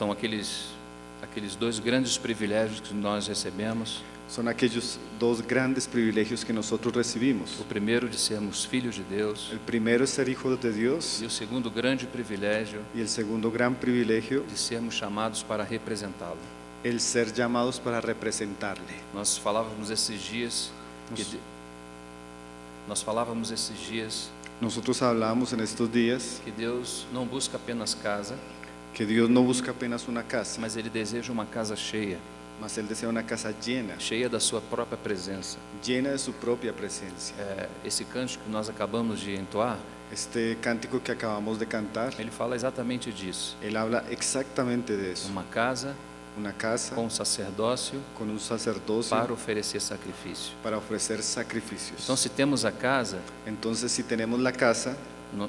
são aqueles dois grandes privilégios que nós recebemos. Son aquellos dos grandes privilegios que nosotros recibimos. O primeiro de sermos filhos de Deus, El primero es ser hijos de Dios e o segundo grande privilégio y el segundo gran privilegio, de sermos chamados para representá-lo. el ser llamados para representarle. Nós falávamos esses dias Nosotros hablamos en estos días que Deus não busca apenas casa, que Dios no busca apenas una casa, mas Ele deseja uma casa cheia, mas Él desea una casa llena, cheia da sua própria presença. llena de su propia presencia. Esse cântico que nós acabamos de entoar, Este cántico que acabamos de cantar, ele fala exatamente disso. él habla exactamente de eso. Uma casa Una casa com sacerdócio con un sacerdocio para oferecer sacrifício. para ofrecer sacrificios. Então, se temos a casa Entonces, si tenemos la casa,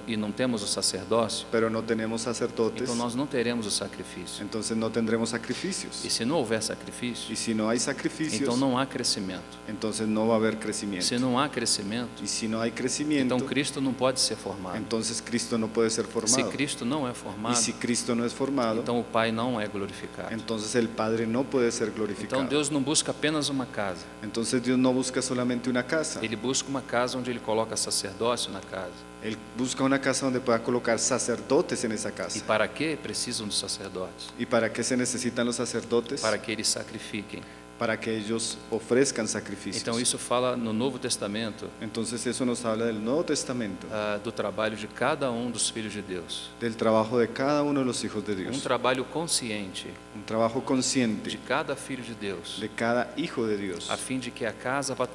e não temos o sacerdócio, pero no tenemos sacerdotes, então nós não teremos o sacrifício. entonces no tendremos sacrificios. E se não houver sacrifício, Y si no hay sacrificios, então não há crescimento. entonces no va a haber crecimiento. Se não há crescimento, Y si no hay crecimiento, então Cristo não pode ser formado. entonces Cristo no puede ser Se formado. Cristo não é Y formado, si Cristo no es formado, então o Pai não é glorificado. entonces el Padre no puede ser glorificado. Então Deus não busca apenas uma casa. Entonces Dios no busca solamente una casa. Ele busca uma casa onde Ele coloca sacerdócio na casa. Él busca una casa donde pueda colocar sacerdotes en esa E casa. para que precisam de sacerdotes? ¿Y para qué se necesitan los sacerdotes? Para que eles sacrifiquem. Para que ellos ofrezcan sacrificios. Então isso fala no Novo Testamento Entonces eso nos habla del Nuevo Testamento, do trabalho de cada dos filhos de Deus. del trabajo de cada uno de los hijos de Dios. Trabalho consciente Un trabajo consciente de cada filho de Deus, de cada hijo de Dios, a fim de que a casa vai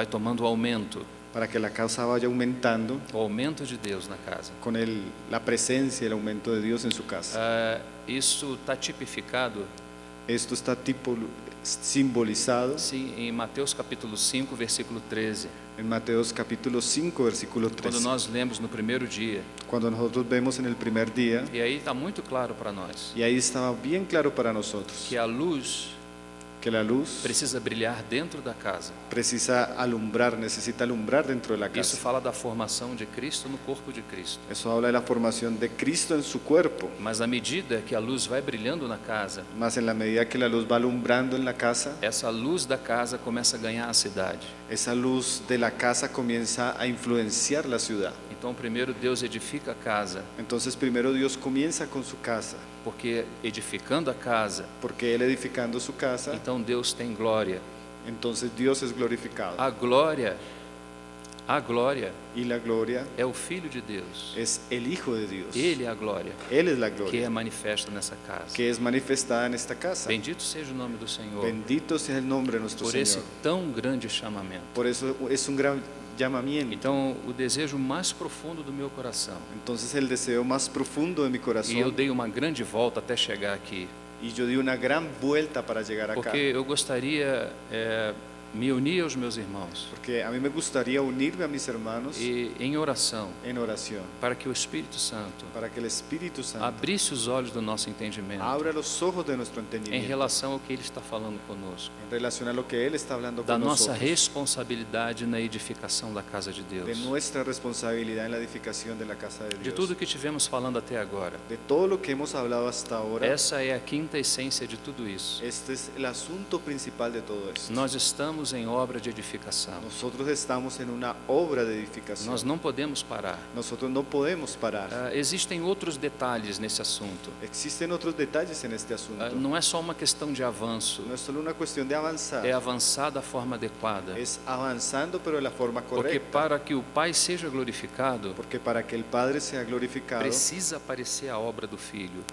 tomando aumento, para que la casa vaya aumentando o aumento de Deus na casa. con la presencia y el aumento de Dios en su casa. Isso está tipificado, Esto está simbolizado sim, em Mateus capítulo 5, versículo 13. en Mateos capítulo 5, versículo Quando 13. nós lemos no primeiro dia, Cuando nosotros vemos en el primer día, e aí está muito claro para nós, y ahí estaba bien claro para nosotros, que a luz que la luz precisa brilhar dentro da casa. necesita alumbrar dentro de la Isso casa. fala da formação de Cristo no corpo de Cristo. Eso habla de la formación de Cristo en su cuerpo. Mas à medida que a luz vai brilhando na casa, Más en la medida que la luz va alumbrando en la casa, essa luz da casa começa a ganhar a cidade. esa luz de la casa comienza a influenciar la ciudad. Então, primeiro Deus edifica a casa, Entonces primero Dios comienza con su casa, porque edificando a casa, porque Él edificando su casa, então Deus tem glória. entonces Dios es glorificado. A glória Y la gloria é o Filho de Deus. es el Hijo de Dios. Ele é a glória Él es la que gloria é manifesta nessa casa. que es manifestada en esta casa. Bendito seja o nome do Senhor Bendito sea el nombre de nuestro por esse Señor. tão grande chamamento. Por eso es un gran llamamiento. Então, o desejo mais profundo do meu coração, Entonces el deseo más profundo de mi e eu corazón, dei uma grande volta até chegar aqui, y yo di una gran vuelta para llegar acá, porque eu gostaria me unir aos meus irmãos porque a mí me gustaría unirme a mis hermanos e em oração en oración, para que o Espírito Santo para que el Espíritu Santo abrisse os olhos do nosso entendimento abra los ojos de nuestro em entendimiento relação ao que Ele está falando conosco, en relación a lo que Él está hablando da con nossa nosotros, responsabilidade na edificação da casa de de Deus, nuestra responsabilidad en la edificación de la casa de de Dios, tudo que tivemos falando até agora. de todo lo que hemos hablado hasta ahora. Essa é a quinta essência de tudo isso. Este es el asunto principal de todo esto. Nós estamos em obra de edificação. Nosotros estamos en una obra de edificación. Nós não podemos parar. Nosotros no podemos parar. Existem outros detalhes nesse assunto. Existen otros detalles en este asunto. Não é só uma questão de avanço, No es solo una cuestión de avanzar. é avançar da forma adequada. Es avanzando, pero de la forma Porque correcta. para que o Pai seja glorificado, Porque para que el Padre sea glorificado, precisa aparecer a obra do Filho.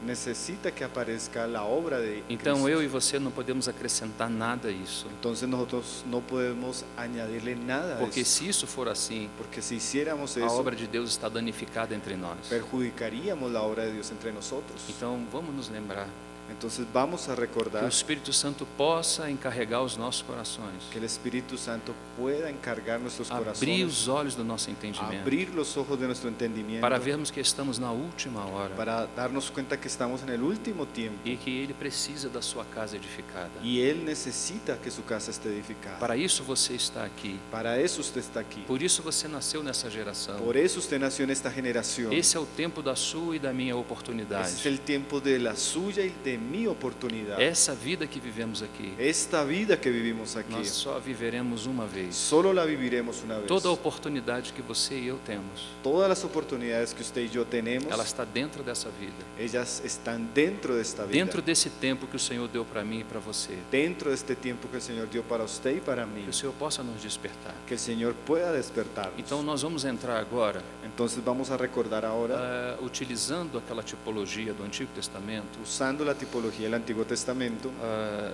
necesita que aparezca la obra de Então Cristo. eu e você não podemos acrescentar nada a isso. Entonces nosotros no podemos añadirle nada a Porque eso. se isso for assim, Porque si hiciéramos a eso, obra de Deus está danificada entre nós. perjudicaríamos la obra de Dios entre nosotros. Então vamos nos lembrar Entonces vamos a que o recordar Espírito Santo possa encarregar os nossos corações, que el Espíritu Santo pueda encargar nuestros abrir corazones, os olhos do nosso entendimento, abrir los ojos de nuestro entendimiento, para vermos que estamos na última hora para darnos cuenta que estamos en el último tiempo e que Ele precisa da sua casa edificada. y Él necesita que su casa esté edificada. Para isso você está aqui, Para eso usted está aquí. por isso você nasceu nessa geração. Por eso usted nació en esta generación. Esse é o tempo da sua e da minha Ese es oportunidade. el tiempo de la suya y de mi oportunidad. Essa vida que vivemos aqui, Esta vida que vivimos aquí, nós só viveremos uma vez. solo la viviremos una vez. Toda a oportunidade que você e eu temos, Todas las oportunidades que usted y yo tenemos, ela está dentro dessa vida. ellas están dentro de esta vida. Dentro desse tempo que o Senhor deu para mim e para você. Dentro de este tiempo que el Señor dio para usted y para mí. Que o Senhor possa nos despertar. Que el Señor pueda despertarnos. Então nós vamos entrar agora, Entonces vamos a recordar ahora, utilizando aquela tipologia do Antigo Testamento, usando la tipología del Antiguo Testamento,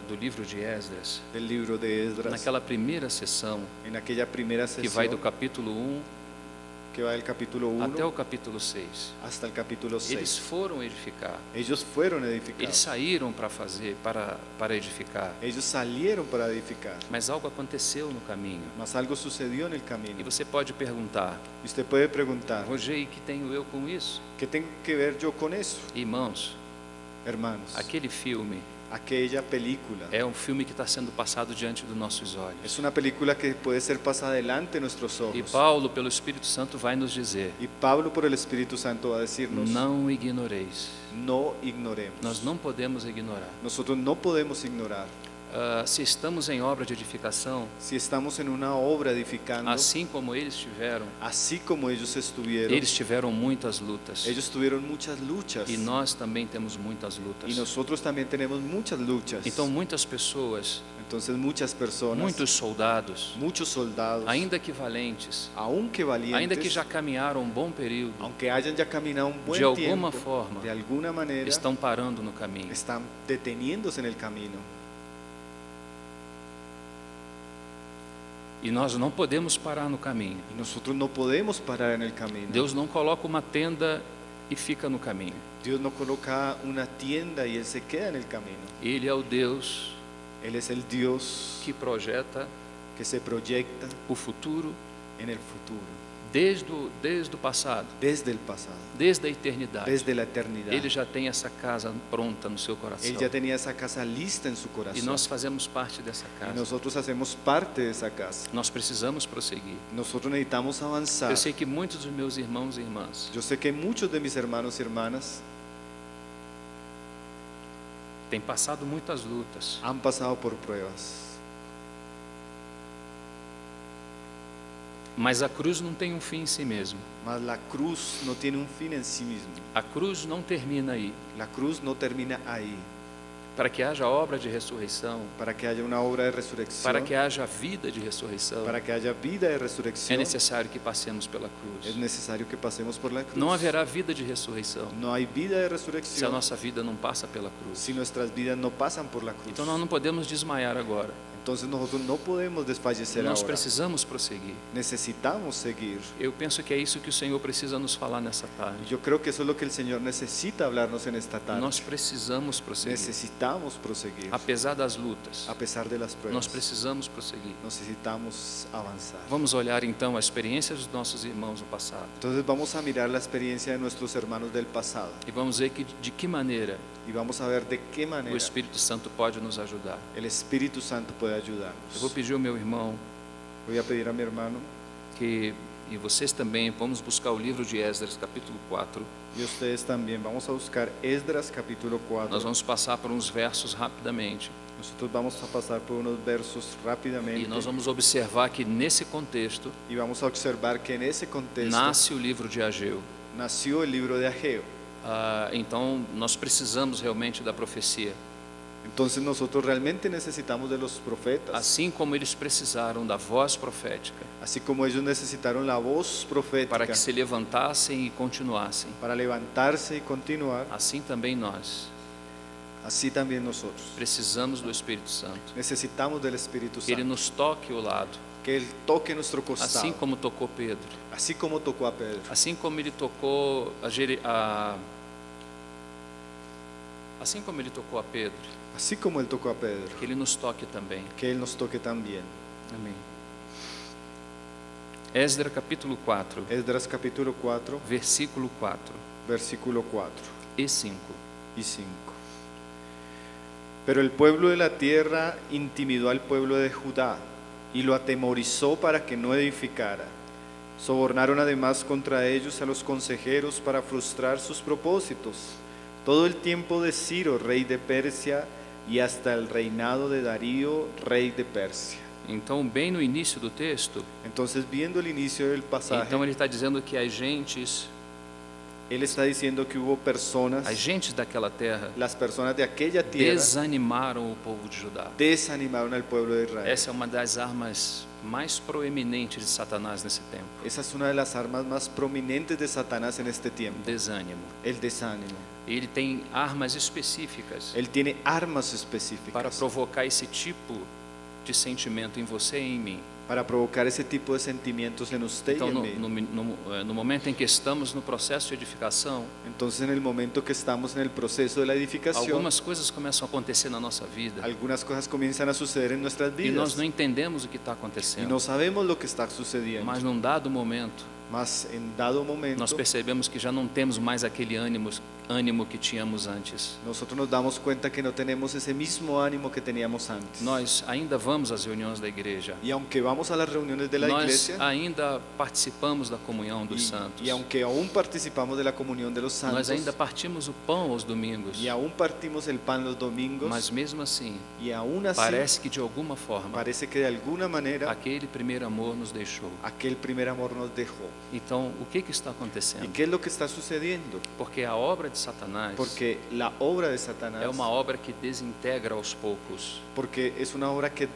do livro de Esdras, del libro de Esdras, naquela primeira sessão en aquella primera que vai do sesión capítulo 1 que va del capítulo 1 até o capítulo 6. hasta el capítulo Eles 6. foram edificar, Ellos fueron eles edificados. saíram para edificar, Ellos salieron para edificar. mas algo aconteceu no caminho. Mas algo sucedió en el E camino. você pode perguntar: Y usted puede preguntar, Roger, e que tenho eu com isso? ¿qué tengo que ver yo con eso? Irmãos, Hermanos, aquele filme aquella película é um filme que está sendo passado diante dos nossos olhos. es una película que puede ser pasada delante de nuestros E ojos. Paulo, pelo Espírito Santo, vai nos dizer: Y Pablo por el Espíritu Santo va a decirnos, não ignoreis. no ignoremos. Nós não podemos ignorar. Nosotros no podemos ignorar. Se estamos em obra de edificação, Si estamos en una obra edificando, assim como eles tiveram, así como ellos estuvieron, eles tiveram muitas lutas. ellos tuvieron muchas luchas. E nós também temos muitas Y lutas. nosotros también tenemos muchas luchas. Então muitas pessoas, Entonces muchas personas, muitos soldados, muchos soldados, ainda que valentes, aunque valientes, ainda que já caminharam um bom período, aunque hayan ya caminado un buen de alguma tiempo, forma, de alguna manera, estão parando no caminho. están deteniéndose en el camino. E nós não podemos parar no caminho. Y nosotros no podemos parar en el camino. Deus não coloca uma tenda e fica no caminho. Dios no coloca una tienda y Él se queda en el camino. Ele é o Deus Él es el Dios que projeta que se proyecta o futuro en el futuro, desde o passado, desde el pasado, desde a eternidade. desde la eternidad. Ele já tem essa casa pronta no seu coração. Él ya tenía esa casa lista en su E corazón. nós fazemos parte dessa Y casa. nosotros hacemos parte de esa casa. Nós precisamos prosseguir. Nosotros necesitamos avanzar. Eu sei que muitos dos meus irmãos e irmãs Yo sé que muchos de mis hermanos y hermanas têm passado muitas lutas, han pasado por pruebas, mas a cruz não tem um fim em si mesmo. mas la cruz no tiene un fin en sí mismo. A cruz não termina aí. La cruz no termina ahí. Para que haja obra de ressurreição, Para que haya una obra de resurrección, para que haja vida de ressurreição, para que haya vida de é resurrección, necessário que passemos pela cruz. es necesario que pasemos por la cruz. Não haverá vida de ressurreição No hay vida de se a resurrección nossa vida não passa pela cruz. si nuestras vidas no pasan por la cruz. Então nós não podemos desmaiar agora. Entonces nosotros no podemos desfallecer Nós ahora. precisamos prosseguir. Necesitamos seguir. Eu penso que é isso que o Senhor precisa nos falar nessa Y tarde. yo creo que eso es lo que el Señor necesita hablarnos en esta tarde. Nós precisamos prosseguir. Necesitamos proseguir. Apesar das lutas, A pesar de las nós pruebas, precisamos prosseguir. necesitamos avanzar. Vamos olhar então a experiência dos nossos irmãos no passado. Entonces vamos a mirar la experiencia de nuestros hermanos del pasado E vamos ver de que maneira y vamos a ver de qué o manera Espírito Santo pode nos ajudar. el Espíritu Santo puede Eu vou ayudarnos. pedir ao meu irmão Voy a pedir a mi hermano que, e vocês também, vamos buscar o livro de Esdras, capítulo 4. y ustedes también. Vamos a buscar Esdras capítulo 4. Nós vamos passar por uns versos rapidamente. Nosotros vamos a pasar por unos versos E rápidamente nós vamos observar que nesse contexto y vamos a observar que en ese contexto nasce o livro de Ageu. nació el libro de Ageo. Então nós precisamos realmente da profecia. Entonces nosotros realmente necesitamos de los profetas, Assim como eles precisaram da voz profética así como ellos necesitaron la voz profética para que se levantassem e continuassem, para levantarse y continuar, assim também nós así también nosotros precisamos do Espírito Santo. necesitamos del Espíritu Que Ele Santo, nos toque o lado, que Él toque nuestro costado, assim como tocou Pedro, así como tocó a Pedro, assim como Ele tocou a Assim como Ele tocou a Pedro, así como Él tocó a Pedro, que Ele nos toque também. que Él nos toque también. Amém. Esdras capítulo 4, Esdras capítulo 4, versículo 4 versículo 4 e 5. y 5. Pero el pueblo de la tierra intimidó al pueblo de Judá y lo atemorizó para que no edificara. Sobornaron además contra ellos a los consejeros para frustrar sus propósitos. Todo el tiempo de Ciro, rey de Persia, y hasta el reinado de Darío, rey de Persia. Então, bem no início do texto, Entonces, viendo el inicio del pasaje, então ele está dizendo que as gentes él está diciendo que hubo personas, As gentes daquela terra las personas de aquella tierra, desanimaram o povo de Judá. desanimaron al pueblo de Israel. Essa é uma das armas mais proeminentes de Satanás nesse tempo. Esa es una de las armas más prominentes de Satanás en este tiempo, Desânimo. el desánimo. Ele tem armas específicas Él tiene armas para específicas provocar esse tipo de sentimento em você e em mim. para provocar ese tipo de sentimientos en usted Então, y en mí. no momento em que estamos no processo de edificação, Entonces, en el momento que estamos en el proceso de la edificación, algumas coisas começam a acontecer na nossa vida algunas cosas comienzan a suceder en nuestras e nós vidas não entendemos o que está y acontecendo. no sabemos lo que está sucediendo. Mas num dado momento, Mas en dado momento, nós percebemos que já não temos mais aquele ânimo que tínhamos antes. nosotros nos damos cuenta que no tenemos ese mismo ánimo que teníamos antes. Nós ainda vamos às reuniões da igreja. Y aunque vamos a las reuniones de la Nós iglesia, ainda participamos da comunhão dos santos. y aunque aún participamos de la comunión de los Nós santos, ainda partimos o pão aos domingos. y aún partimos el pan los domingos, Mas mesmo assim, y aún así parece que de alguma forma parece que de alguna manera aquele primeiro amor nos deixou. aquel primer amor nos dejó. Então, o que está ¿Y acontecendo? qué es lo que está sucediendo? Porque a obra de Satanás Porque la obra de Satanás, é uma obra que desintegra aos poucos, porque es una obra que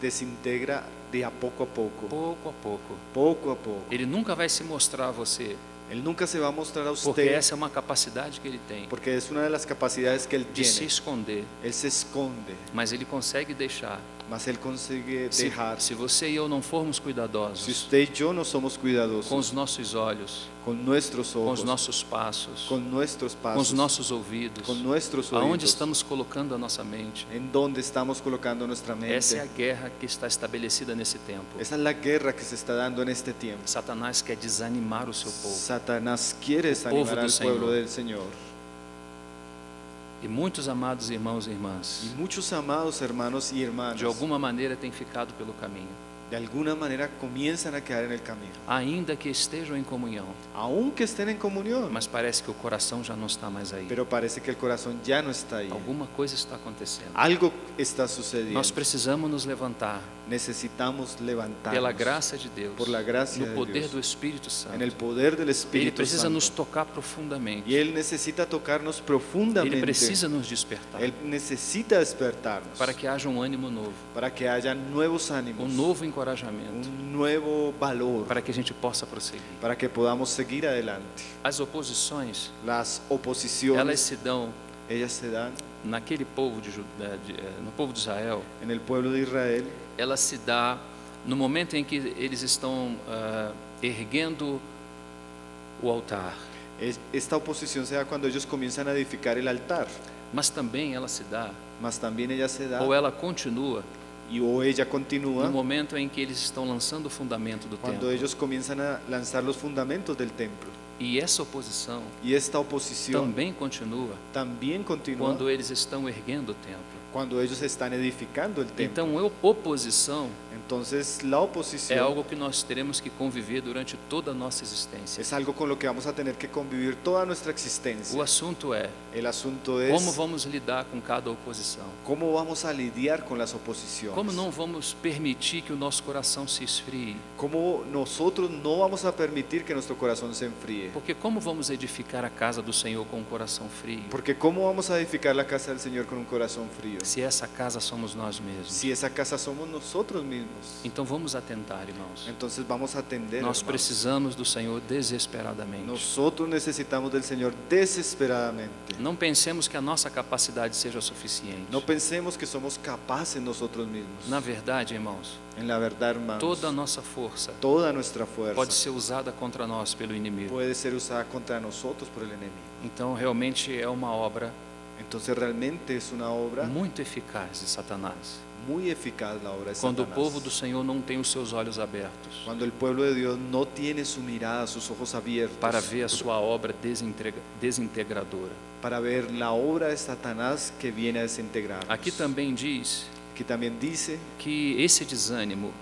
desintegra de a poco, pouco a pouco. poco a poco. Ele nunca vai se mostrar a você, Él nunca se va a mostrar a porque usted, essa é uma capacidade que ele tem porque es una de las capacidades que Él de se tiene. esconder, Él se esconde, mas ele consegue deixar. mas Él consigue Se dejar. você e eu não formos Si cuidadosos usted y yo no somos com cuidadosos os nossos olhos, con nuestros com ojos, os nossos passos, con nuestros com os pasos, nossos ouvidos, con nuestros aonde oídos, estamos colocando a nossa mente. en donde estamos colocando nuestra Essa é a mente. guerra que está estabelecida nesse tempo. Esa es la guerra que se está dando en este tiempo. Satanás quer desanimar o seu povo. Satanás quiere povo desanimar do al pueblo Señor. del Señor. E muitos amados irmãos e Y irmãs, muchos amados hermanos y hermanas, de alguma maneira, têm ficado pelo caminho. de alguna manera comienzan a quedar en el camino, Ainda que estejam em comunhão, aunque estén en comunión, mas parece que o coração já não está mais aí. pero parece que el corazón ya no está ahí. Alguma coisa está acontecendo. Algo está sucediendo. Nós precisamos nos levantar Necesitamos levantarnos pela graça de Deus, por la gracia no de poder Dios, do Espírito Santo. en el poder del Ele Espíritu precisa Santo. nos tocar profundamente. Y Él necesita tocarnos Ele profundamente. precisa nos despertar Él necesita despertarnos para que haja um ânimo novo, para que haya nuevos ánimos, novo encorajamento, nuevo valor, para que a gente possa prosseguir. para que podamos seguir adelante. As oposições, Las elas oposiciones, se dão ellas se dan naquele povo no povo de Israel. en el pueblo de Israel, Ela se dá no momento em que eles estão erguendo o altar, esta oposición se da cuando ellos comienzan a edificar el altar, mas também ela se dá, mas también ella se da, ou ela continua, o ella no continúa momento em que eles estão lançando o fundamento do cuando templo. ellos comienzan a lanzar los fundamentos del templo. E essa oposição Y esta oposición também continua también continúa quando eles estão erguendo o templo. cuando ellos están edificando el templo. Então, oposição Entonces la é oposición algo que nós teremos que conviver durante toda a nossa existência. es algo con lo que vamos a tener que convivir toda nuestra existencia. O assunto é El asunto es como vamos lidar com cada oposição. cómo vamos a lidiar con las oposiciones. Como não vamos permitir que o nosso coração se esfrie? Cómo nosotros no vamos a permitir que nuestro corazón se enfríe. Porque como vamos edificar a casa do Senhor com um coração frio? Porque cómo vamos a edificar la casa del Señor con un corazón frío. Se essa casa somos nós mesmos. Si esa casa somos nosotros mismos. Então vamos atentar, irmãos. Entonces vamos a atender. Nós hermanos. precisamos do Senhor desesperadamente. Nosotros necesitamos del Señor desesperadamente. Não pensemos que a nossa capacidade seja suficiente. No pensemos que somos capaces nosotros mismos. Na verdade, irmãos, En la verdad, hermanos, toda a nossa força toda nuestra fuerza pode ser usada contra nós pelo inimigo. puede ser usada contra nosotros por el enemigo. Então, realmente é uma obra Entonces realmente es una obra muito eficaz de Satanás. muy eficaz, la obra de Quando o Satanás. povo do Senhor não tem os seus olhos abertos Cuando el pueblo de Dios no tiene su mirada, sus ojos abiertos para ver a sua obra desintegradora. para ver la obra de Satanás que viene a desintegrarnos. Aqui também diz Aquí también dice, que esse desânimo,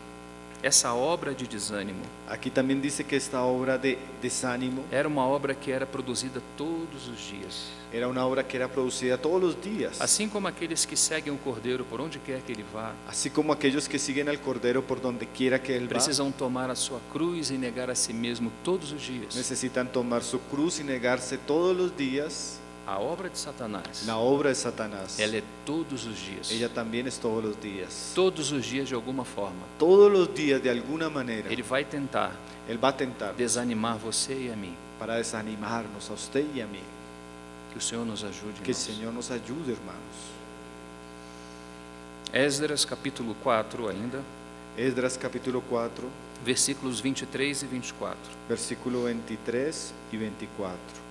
essa obra de desânimo, aquí también dice que esta obra de desánimo era uma obra que era produzida todos os dias. era una obra que era producida todos los días. Assim como aqueles que seguem o Cordeiro por onde quer que ele vá, Así como aquellos que siguen al Cordero por donde quiera que él va, precisam tomar a sua cruz e negar a si mesmo todos os dias. necesitan tomar su cruz y negarse todos los días. A obra de Satanás, La obra de Satanás, ela é todos os dias. ella también es todos los días. Todos os dias, de alguma forma, Todos los días, de alguna manera, ele vai tentar él va a tentar desanimar você e a mim. para desanimarnos a usted y a mí. Que o Senhor nos ajude, Que el irmãos. Señor nos ayude, hermanos. Esdras capítulo 4 ainda, Esdras capítulo 4, versículos 23 e 24. versículo 23 y 24.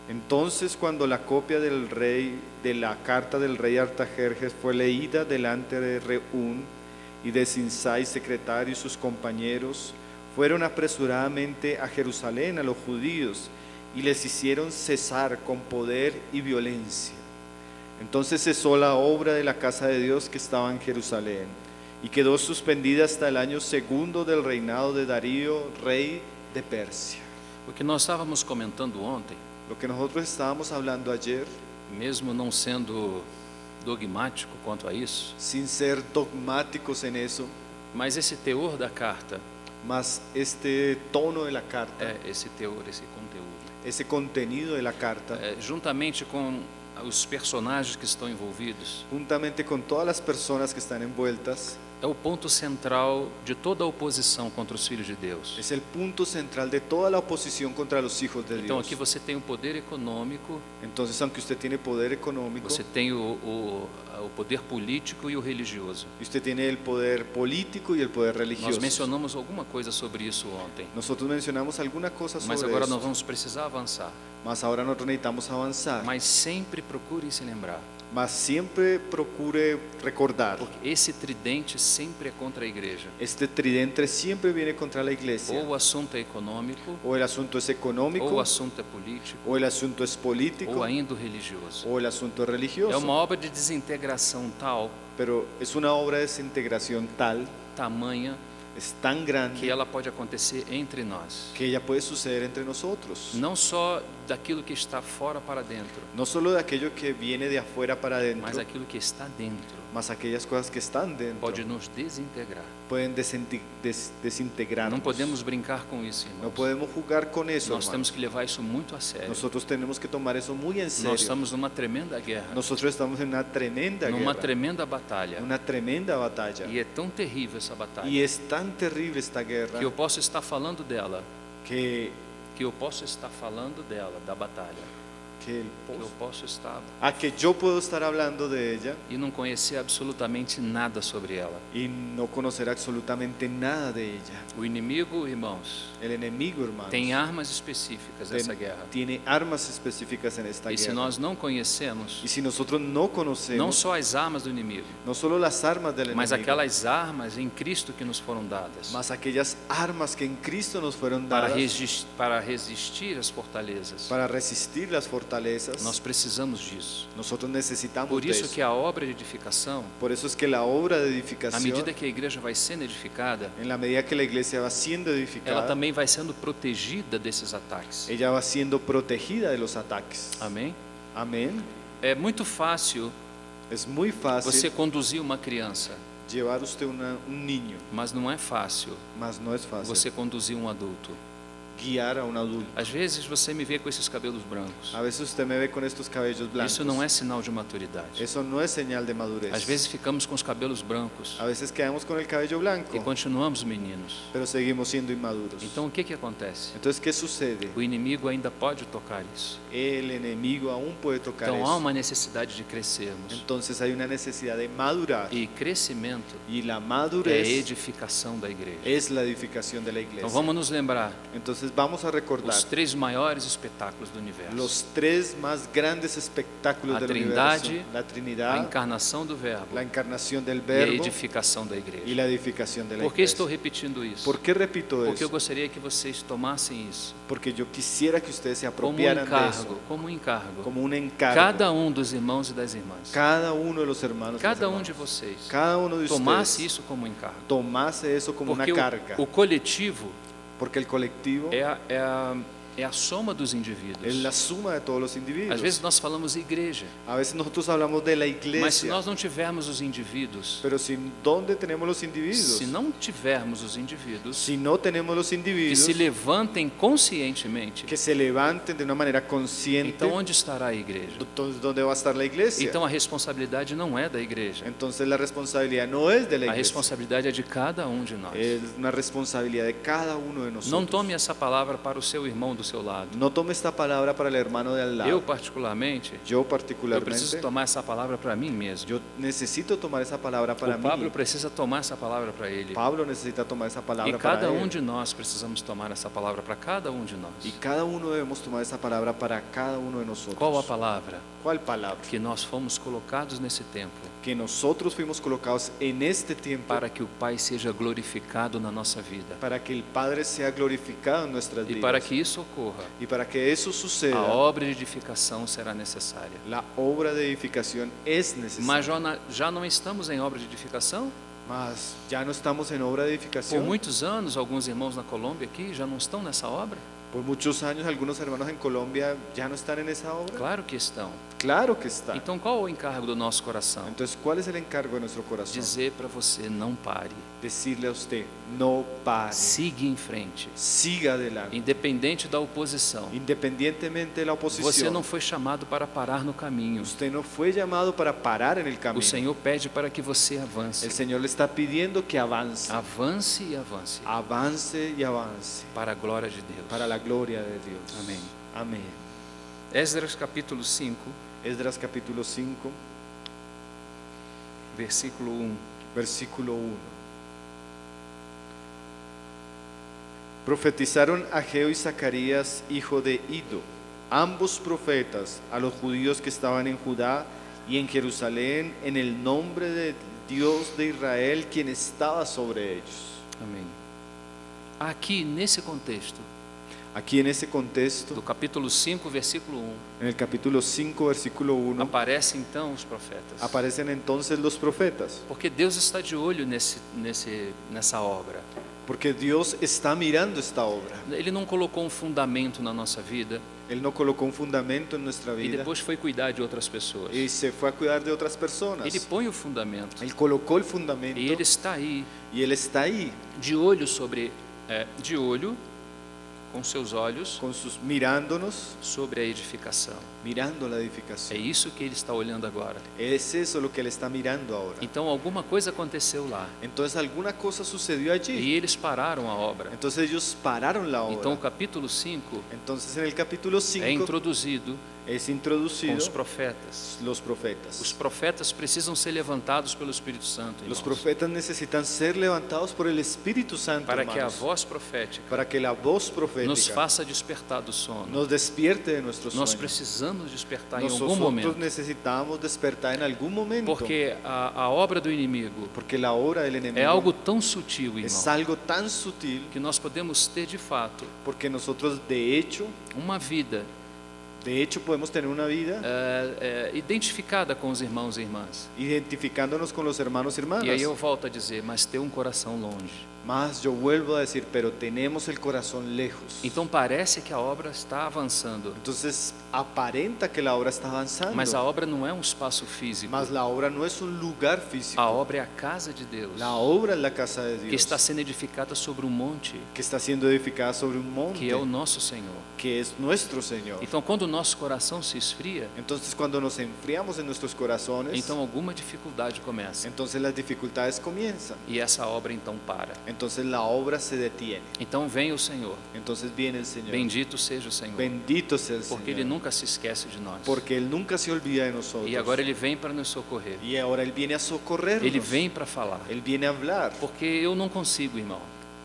Entonces, cuando la copia del rey de la carta del rey Artajerjes fue leída delante de Reún y de Sinsai, secretario, y sus compañeros, fueron apresuradamente a Jerusalén a los judíos y les hicieron cesar con poder y violencia. Entonces cesó la obra de la casa de Dios que estaba en Jerusalén y quedó suspendida hasta el año segundo del reinado de Darío, rey de Persia. O que nós estávamos comentando ontem, Lo que nosotros estábamos hablando ayer, mesmo não sendo dogmático quanto a isso, sin ser dogmáticos en eso, mas esse teor da carta, mas este tono de la carta, esse teor, esse conteúdo, ese contenido de la carta, juntamente com os personagens que estão envolvidos, juntamente con todas las personas que están envueltas, é o ponto central de toda a oposição contra os filhos de Deus. es el punto central de toda la oposición contra los hijos de Então Dios. aqui você tem o poder econômico, Entonces, aunque usted tiene poder económico, você tem o poder político e o religioso. y usted tiene el poder político y el poder Nós religioso. mencionamos alguma coisa sobre isso ontem, Nosotros mencionamos alguna cosa mas sobre agora eso, nós vamos precisar avançar. mas ahora nosotros necesitamos avanzar. Mas sempre procure se lembrar, Mas siempre procure recordar, porque esse tridente sempre é contra a igreja. este tridente siempre viene contra la iglesia. Ou o assunto é econômico, O el asunto es económico, ou o assunto é político, o el asunto es político, ou ainda o religioso. o el asunto es É religioso. uma obra de desintegração tal, Pero es una obra de desintegración tal, tamanha, es tan que grande, ela pode acontecer entre nós. que ella puede suceder entre nosotros. Não só daquilo que está fora para dentro, No solo de aquello que viene de afuera para mas adentro, aquilo que está dentro mas aquellas cosas que están dentro pode nos desintegrar. pueden desintegrarnos. Não podemos brincar com isso, No irmãos. podemos jugar con eso, Nós temos hermanos. que levar isso muito a sério. Nosotros tenemos que tomar eso muy en serio. Nós estamos numa tremenda guerra, Nosotros estamos en una tremenda numa guerra, tremenda batalha. una tremenda batalla. E é tão terrível essa batalha Y es tan terrible esta guerra que eu posso estar falando dela, que da batalha, que el que eu posso estar a que yo puedo estar hablando de ella e não conhecer absolutamente nada sobre ela. y no conocer absolutamente nada de ella. O inimigo, irmãos, El enemigo, hermanos, tem armas específicas nessa guerra. tiene armas específicas en esta E se guerra. nós não conhecemos, Y si nosotros no não conocemos só as armas do inimigo, no solo las armas del mas enemigo, aquelas armas em Cristo que nos foram dadas mas aquellas armas que en Cristo nos fueron para dadas resistir às fortalezas, para resistir las fortalezas, nós precisamos disso. nosotros necesitamos Por de isso eso. que a obra de edificação, Por eso es que la obra de à edificación, medida que a igreja vai sendo edificada, en la medida que la iglesia va siendo ela edificada, também vai sendo protegida desses ataques. ella va siendo protegida de los ataques. Amém? Amén. É muito fácil Es muy fácil você conduzir uma criança, llevar usted un niño, mas não é fácil mas no es fácil você conduzir um adulto. guiar a un adulto. Às vezes você me vê com esses cabelos brancos. A veces usted me ve con estos cabellos blancos. Isso não é sinal de maturidade. Eso no es señal de madurez. Às vezes ficamos com os cabelos brancos A veces quedamos con el cabello blanco, e continuamos meninos. pero seguimos siendo inmaduros. Então o que acontece? Entonces, ¿qué sucede? O inimigo ainda pode tocar isso. El enemigo aún puede tocar Então há eso. uma necessidade de crescermos. Entonces hay una necesidad de madurar. E crescimento Y la é a madurez edificação da igreja. es la edificación de la iglesia. Então vamos nos lembrar Entonces vamos a recordar os 3 maiores espetáculos do universo: los 3 más grandes espectáculos a del Trindade, universo: la a Trinidad, encarnação do Verbo la encarnación del e a Verbo edificação da igreja. y la edificación de la Por que estou iglesia. repetindo isso? ¿Por qué repito Porque eu eso? gostaria que vocês tomassem isso Porque yo quisiera que ustedes se como um apropiaran de encargo, eso, como um encargo. como un encargo. Cada dos irmãos e das irmãs, Cada uno de los hermanos, y las cada hermanas, de vocês, cada uno de tomasse ustedes isso como um encargo. tomase eso como una Porque carga, o coletivo porque el colectivo é a soma dos indivíduos. es la suma de todos los Às individuos. vezes nós falamos igreja, A veces nosotros hablamos de la mas se iglesia, nós não tivermos os indivíduos, pero si ¿dónde tenemos los individuos? se não tivermos os indivíduos Si no tenemos los que individuos se levantem conscientemente, que se levanten de una manera consciente, então onde estará a igreja? entonces ¿dónde va a estar la iglesia? Então a responsabilidade não é da igreja, Entonces la responsabilidad no es de la a iglesia, responsabilidade é de cada de nós. es una responsabilidad de cada uno de Não nosotros. tome essa palavra para o seu irmão do seu lado. No tome esta palabra para el hermano de al lado. Eu particularmente, Yo eu particularmente, preciso tomar essa palavra para mim mesmo. yo necesito tomar esa palabra para O Pablo mí. precisa tomar essa palavra para ele. Pablo necesita tomar esa E palabra cada para él. de nós precisamos tomar essa palavra para cada de nós. Y cada uno debemos tomar esa palabra para cada uno de nosotros. Qual a palavra? ¿Cuál palabra? Que nós fomos colocados nesse tempo Que nosotros fuimos colocados en este tiempo para que o Pai seja glorificado na nossa vida. para que el Padre sea glorificado en nuestras E vidas. para que isso ocorra, Y para que eso a suceda, obra de edificação será necessária. la obra de edificación es necesaria. Mas já não estamos em obra de edificação? Mas ya no estamos en obra de Por edificación. muitos anos, alguns irmãos na Colômbia aqui já não estão nessa obra? Por muchos años algunos hermanos en Colombia ya no están en esa obra. Claro que estão. Claro que está. Então qual é o encargo do nosso coração? Entonces, ¿cuál es el encargo de nuestro corazón? Dizer para você, não pare. Decirle a usted, no pare, Siga em frente. siga adelante. Independente da oposição. Independientemente de la Você oposición, não foi chamado para parar no caminho. usted no fue llamado para parar en el O camino. Senhor pede para que você avance. El Señor le está pidiendo que avance, Avance e avance. avance y avance Para a glória de Deus. para la gloria de Dios. Amén. Amén. Esdras capítulo 5, Esdras capítulo 5, versículo 1. versículo 1. Profetizaron Ageo y Zacarías, hijo de Ido, ambos profetas, a los judíos que estaban en Judá y en Jerusalén, en el nombre de Dios de Israel, quien estaba sobre ellos. Amém. Aqui, nesse contexto, Aquí en ese contexto, do capítulo 5, versículo 1, en el capítulo 5, versículo 1, aparecem então os profetas. aparecen entonces los profetas, Porque Deus está de olho nessa obra. porque Dios está mirando esta obra. Ele não colocou um fundamento na nossa vida Él no colocó un fundamento en nuestra e vida depois foi cuidar de outras pessoas. y se fue a cuidar de otras personas. Ele põe o fundamento Él colocó el fundamento e ele está aí, y Él está ahí de olho de olho, com seus olhos, mirándonos, sobre a edificação. mirando la É edificación. isso que ele está olhando agora. Es eso lo que Él está mirando ahora. Então alguma coisa aconteceu lá Entonces alguna cosa sucedió allí. e eles pararam a obra. Entonces ellos pararon la obra. Então o capítulo 5 Entonces en el capítulo 5 é introduzido es com introducido os profetas. los profetas. Os profetas precisam ser levantados pelo Espírito Santo, Los irmãos, profetas necesitan ser levantados por el Espíritu Santo, para que a hermanos, voz profética para que la voz nos profética faça despertar do sono. nos despierte de nuestros Nós sueños. precisamos despertar em algum Nosotros momento, necesitamos despertar en algún momento, porque a obra do inimigo porque la obra del enemigo é algo tão sutil, es irmão, algo tan sutil, que nós podemos ter de fato porque nosotros de hecho podemos tener una vida identificada com os irmãos e irmãs. identificándonos con los hermanos y hermanas. E aí eu volto a dizer, mas ter um coração longe. Mas yo vuelvo a decir, pero tenemos el corazón lejos. Então parece que a obra está avançando, Entonces aparenta que la obra está avanzando, mas a obra não é um espaço físico. mas la obra no es un lugar físico. A obra é a casa de Deus, La obra es la casa de que Dios, está sendo edificada sobre um monte, que está siendo edificada sobre un monte, que é o nosso Senhor. que es nuestro Señor. Então quando o nosso coração se esfria, Entonces cuando nos enfriamos en nuestros corazones, então alguma dificuldade começa. entonces las dificultades comienzan. E essa obra então para. Entonces la obra se detiene. Então vem o Senhor. Entonces viene el Señor. Bendito seja o Senhor, Bendito sea el porque Señor. Ele nunca se esquece de nós. Porque Él nunca se olvida de nosotros. E agora Ele vem para nos socorrer. Y ahora Él viene a socorrernos. Ele vem para falar. Él viene a hablar. Porque eu não consigo, irmão.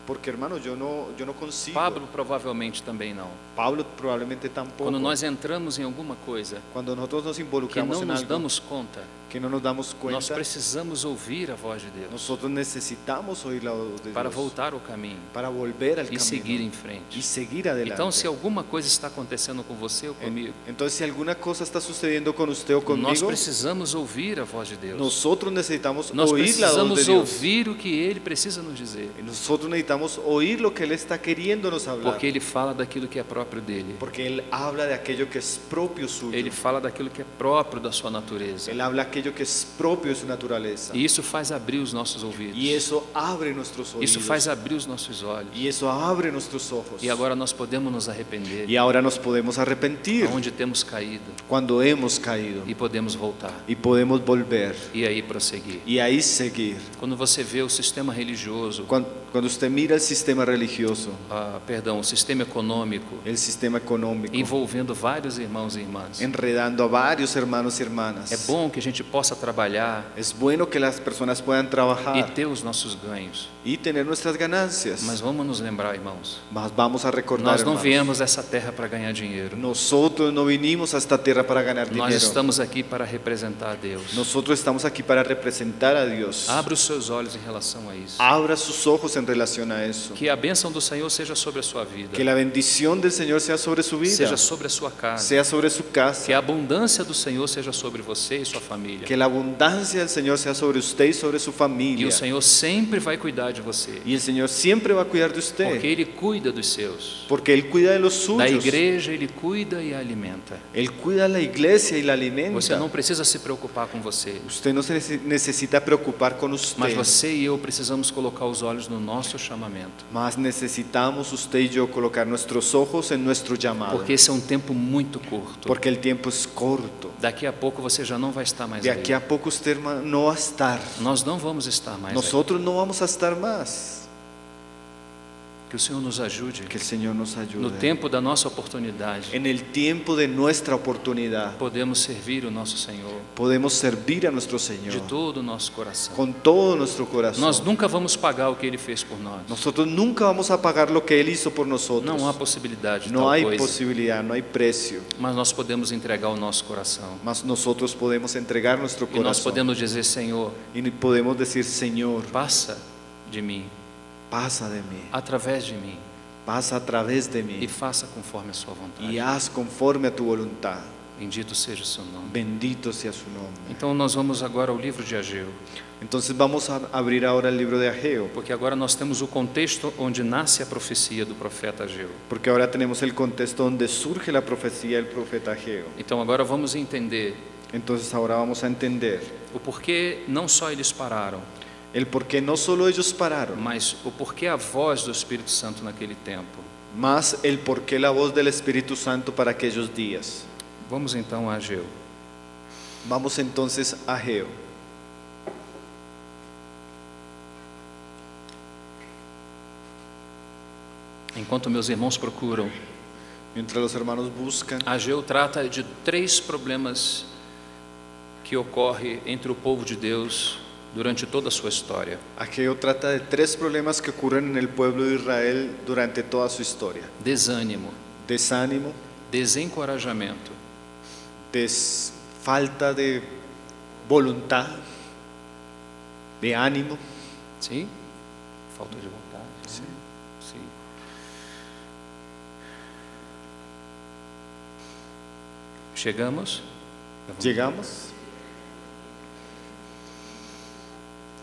Porque hermano, yo no consigo. Pablo provavelmente também não. Pablo probablemente tampoco. Quando nós entramos em alguma coisa Cuando nosotros nos que involucramos não en nos algo damos conta, que no nos damos nós cuenta, precisamos ouvir a voz de Deus nosotros necesitamos oír la voz de para Dios voltar ao caminho para volver al e camino seguir em y frente. seguir adelante. Então, se alguma coisa está acontecendo com você ou comigo, Entonces, si alguna cosa está sucediendo con usted o nós conmigo, precisamos ouvir a voz de Deus. nosotros necesitamos Nós oír la voz de precisamos Dios. ouvir o que Ele precisa nos dizer, Y nosotros necesitamos oír lo que Él está queriendo nos hablar. porque Ele fala daquilo que é próprio dele. Porque Él habla de aquello que es propio suyo. Ele fala daquilo que é próprio da sua natureza. Él habla aquello que es propio de su naturaleza. E isso faz abrir os nossos ouvidos. Y eso abre nuestros oídos. Isso faz abrir os nossos olhos. Y eso abre nuestros ojos. E agora nós podemos nos arrepender Y ahora nos podemos arrepentir onde temos caído cuando hemos caído. e podemos voltar Y podemos volver. e aí prosseguir. Y ahí seguir. Quando você vê o sistema religioso, Cuando usted mira el sistema religioso, o sistema econômico, el sistema económico, envolvendo vários irmãos e irmãs, enredando a varios hermanos y hermanas, é bom que a gente possa trabalhar es bueno que las personas puedan e trabajar ter os nossos ganhos. y tener nuestras ganancias. Mas vamos nos lembrar, irmãos, Mas vamos a recordar, nós não hermanos, viemos a essa terra para ganhar dinheiro. nosotros no vinimos a esta tierra para ganar Nós dinero. estamos aqui para representar a Deus. Nosotros estamos aquí para representar a Dios. Abra os seus olhos em relação a isso. Abra sus ojos en relación a eso. Que a bênção do Senhor seja sobre a sua vida, Que la bendición del Señor sea sobre su vida, seja sobre a sua casa, sea sobre su casa. que a abundância do Senhor seja sobre você e sua família. Que la abundancia del Señor sea sobre usted y sobre su E familia. o Senhor sempre vai cuidar de você, Y el Señor siempre va a cuidar de porque usted. Ele cuida dos seus. Porque Él cuida de los Da suyos. igreja Ele cuida e a alimenta. Él cuida a la iglesia y la Você alimenta. não precisa se preocupar com você, Usted no se necesita preocupar con usted. mas você e eu precisamos colocar os olhos no nosso chamamento, Más necesitamos usted y yo colocar nuestros ojos en nuestro llamado. porque esse é um tempo muito curto. Porque el tiempo es corto. Daqui a pouco você já não vai estar mais De aquí aí. a poco usted, hermano, no va a estar. Nós não vamos estar mais aí. Nosotros no vamos a estar más. Que o Senhor nos ajude. Que el Señor nos No ayude. tempo da nossa oportunidade, En el tiempo de nuestra oportunidad, podemos servir o nosso Senhor podemos servir a nuestro de Señor todo o nosso coração. con todo nuestro corazón. Nós nunca vamos pagar o que Ele fez por nós. Nosotros nunca vamos a pagar lo que Él hizo por nosotros. Não há possibilidade de No tal hay coisa, posibilidad, no hay precio. mas nós podemos entregar o nosso coração. Mas nosotros podemos entregar nuestro E nós corazón. podemos dizer, Senhor, Y podemos decir, Señor, passa de mim, pasa de mí, através de mim, pasa a través de e mí faça conforme a sua vontade. y haz conforme a tu voluntad. Bendito seja o seu nome. Bendito sea su nombre. Então nós vamos agora ao livro de Ageu, Entonces vamos a abrir ahora el libro de Ageo, porque agora nós temos o contexto onde nasce a profecia do profeta Ageu. porque ahora tenemos el contexto donde surge la profecía del profeta Ageo. Então agora vamos entender Entonces ahora vamos a entender o porquê não só eles pararam, el por qué no solo ellos pararon, mas o porquê a voz do Espírito Santo naquele tempo. más el por qué la voz del Espíritu Santo para aquellos días. Vamos então a Ageu. Vamos entonces a Ageo. Enquanto meus irmãos procuram, Mientras los hermanos buscan, Ageu trata de 3 problemas que ocorrem entre o povo de Deus durante toda a sua história. Ageo trata de 3 problemas que ocurren en el pueblo de Israel durante toda su historia: Desânimo, desánimo, desencorajamento falta de voluntad, de ánimo. sim? Falta de vontade. Sim. Sim. Chegamos? Llegamos.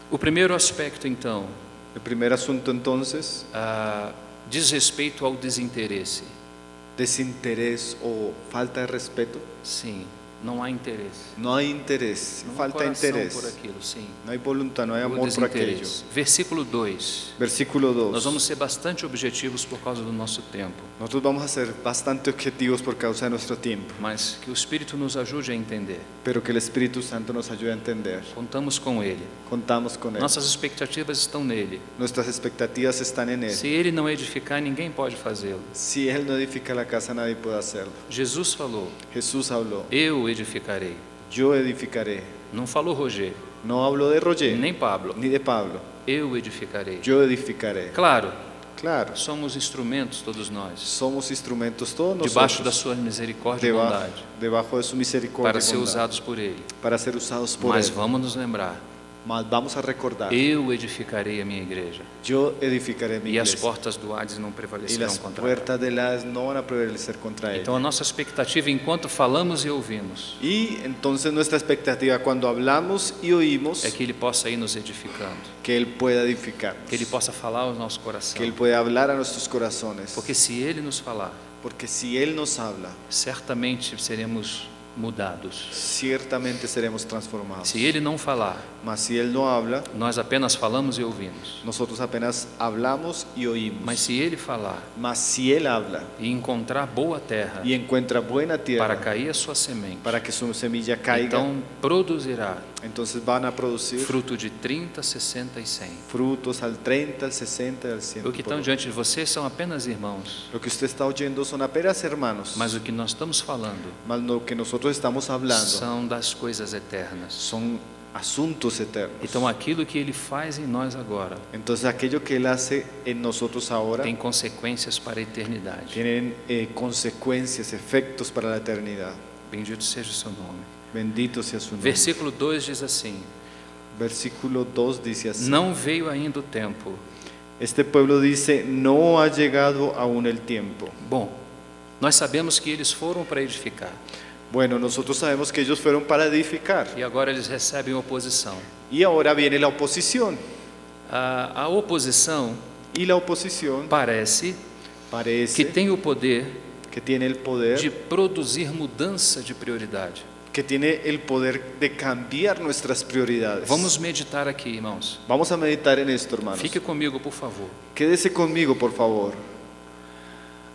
O primeiro aspecto, então, El primer asunto entonces, diz respeito ao desinteresse. desinterés o falta de respeto. Sim, não há interesse. No hay interés, Não há falta de coração interés. por aquilo, sim. No hay voluntad, no hay O amor por aquello. desinteresse. Versículo 2. Versículo Nós 2. vamos ser bastante objetivos por causa do nosso tempo, Nosotros vamos a ser bastante objetivos por causa de nuestro tiempo, mas que o Espírito nos ajude a entender. pero que el Espíritu Santo nos ayude a entender. Contamos com Ele. Contamos con Él. Nossas expectativas estão nele. Nuestras expectativas están en Él. Se Ele não edificar, ninguém pode fazê-lo. Si Él no edifica la casa, nadie puede hacerlo. Jesus falou: Jesús habló, eu edificarei. yo edificaré. Não falou Roger, No habló de Roger, nem Pablo. ni de Pablo. Eu edificarei. Yo edificaré. Claro, Claro, Somos instrumentos todos nós, somos instrumentos todos debaixo da nosotros, sua misericórdia e debajo, bondade, debajo de su misericordia para y ser bondad, usados por Ele. para ser usados por Mas Él. vamos nos lembrar, Mas vamos a recordar, eu edificarei a minha igreja, yo edificaré mi e as iglesia, portas do Hades não y prevalecerão las contra ela. puertas del Hades no van a prevalecer contra ella. Então a nossa expectativa, enquanto falamos e ouvimos, Y entonces nuestra expectativa cuando hablamos y oímos, é que Ele possa ir nos edificando, que Él pueda edificarnos, que Ele possa falar ao nosso que coração. Él pueda hablar a nuestros corazones, Porque se Ele nos falar, porque si Él nos habla, certamente seremos mudados. ciertamente seremos transformados. Se Ele não falar, Mas si Él no habla, nós apenas falamos e ouvimos. nosotros apenas hablamos y oímos. Mas se Ele falar Mas si Él habla e encontrar boa terra y encuentra buena tierra para cair a sua semente, para que su semilla caiga, então produzirá entonces van a producir fruto de 30, 60 e 100. frutos al 30, al 60 y al 100. O que estão diante de vocês são apenas irmãos, Lo que usted está oyendo son apenas hermanos, mas o que nós estamos falando mas lo que nosotros estamos hablando são das coisas eternas. son asuntos eternos. Então aquilo que Ele faz em nós agora Entonces aquello que Él hace en nosotros ahora tem consequências para a eternidade. tienen consecuencias, efectos para la eternidad. Bendito seja o seu nome. Bendito sea su nombre. Versículo 2 diz assim: Versículo 2 dice así. não veio ainda o tempo. Este pueblo dice, no ha llegado aún el tiempo. Bom, nós sabemos que eles foram para edificar Bueno, nosotros sabemos que ellos fueron para edificar e agora eles recebem oposição. y ahora viene la oposición. A oposição Y la oposición parece que parece tem o poder que tiene el poder, de produzir mudança de prioridade. que tiene el poder de cambiar nuestras prioridades. Vamos meditar aqui, irmãos. Vamos a meditar en esto, hermanos. Fique comigo, por favor. Quédese conmigo, por favor.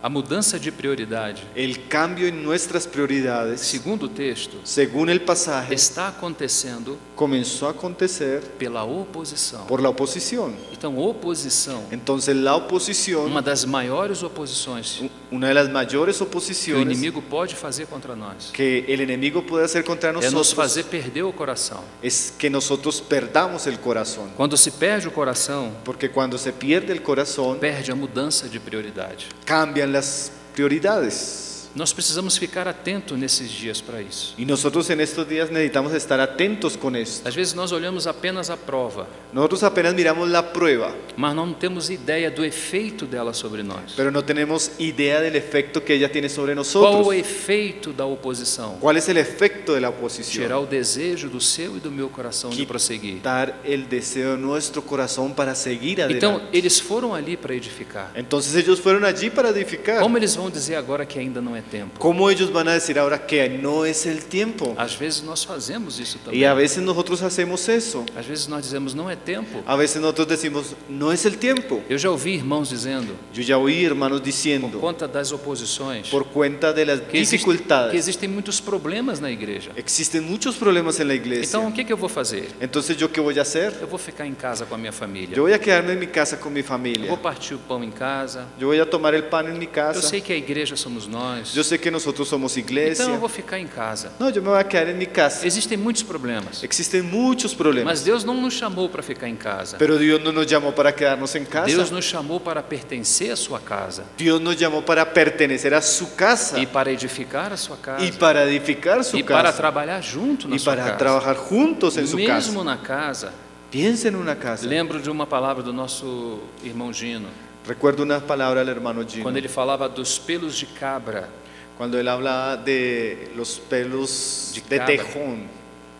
A mudança de prioridade, El cambio en nuestras prioridades, segundo o texto, según el pasaje, está acontecendo comenzó a acontecer pela oposição. por la oposición. Então, oposição, Entonces la oposición, uma das maiores oposições una de las mayores que o oposiciones inimigo pode fazer contra nós, que el enemigo puede hacer contra é nos nosotros fazer perder o coração. es que nosotros perdamos el corazón. Quando se perde o coração, Porque cuando se pierde el corazón, perde a mudança de prioridade. cambian las prioridades. Nós precisamos ficar atentos nesses dias para isso. Y nosotros en estos días necesitamos estar atentos con esto. Às vezes nós olhamos apenas a prova, Nosotros apenas miramos la prueba, mas não temos ideia do efeito dela sobre nós. pero no tenemos idea del efecto que ella tiene sobre Qual nosotros. o efeito da oposição? ¿Cuál es el efecto de la oposición? Tirar o desejo do seu e do meu coração de prosseguir. Quitar el deseo de nuestro corazón para seguir Então, adelante. eles foram ali para edificar. Entonces ellos fueron allí para edificar. Como eles vão dizer agora que ainda não é tempo? ¿Cómo ellos van a decir ahora que no es el tiempo? Às vezes nós fazemos isso Y também. a veces nosotros hacemos eso. Às vezes nós dizemos não é tempo. A veces nosotros decimos, no es el tiempo. Eu já ouvi irmãos dizendo, Yo ya oí hermanos por diciendo, conta das oposições, por cuenta de las que dificultades, existem muitos problemas na igreja. existen muchos problemas en la iglesia. Então, o que eu vou fazer? Entonces, ¿yo qué voy a hacer? Eu vou ficar em casa com a minha família. Yo voy a quedarme en mi casa con mi Eu familia. vou partir o pão em casa. Yo voy a tomar el pan en mi Eu casa. sei que a igreja somos nós. Yo sé que nosotros somos Então, iglesia. eu vou ficar em casa. No, yo me voy a quedar en mi casa. Existem muitos problemas, Existen muchos problemas. mas Deus não nos chamou para ficar em casa. Pero Dios no nos llamó para quedarnos en casa. Deus nos chamou para pertencer à sua casa Dios nos llamó para pertenecer a su casa e para edificar a sua casa y para edificar su e para casa trabalhar junto na y sua para casa. trabajar juntos en su casa. Mesmo na casa, Piensa en una casa. lembro de uma palavra do nosso irmão Gino, Recuerdo una palabra del hermano Gino. quando ele falava dos pelos de cabra. Cuando él hablaba de los pelos De de cabra. tejón,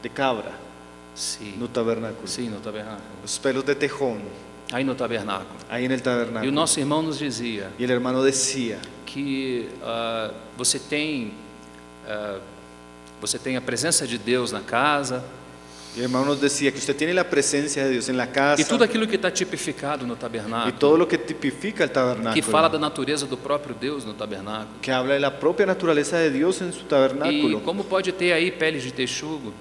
de cabra, Sim, no tabernáculo. sim, no tabernáculo. Los pelos de tejón, Aí no tabernáculo. ahí en el E o tabernáculo. nosso irmão nos dizia Y el hermano decía que você tem a presença de Deus na casa y el hermano nos decía que usted tiene la presencia de Dios en la casa e tudo aquilo que está tipificado no y tabernáculo, todo lo que tipifica el tabernáculo, que fala da natureza do próprio Deus no tabernáculo. que habla de la propia naturaleza de Dios en su E tabernáculo. como pode ter aí peles de texugo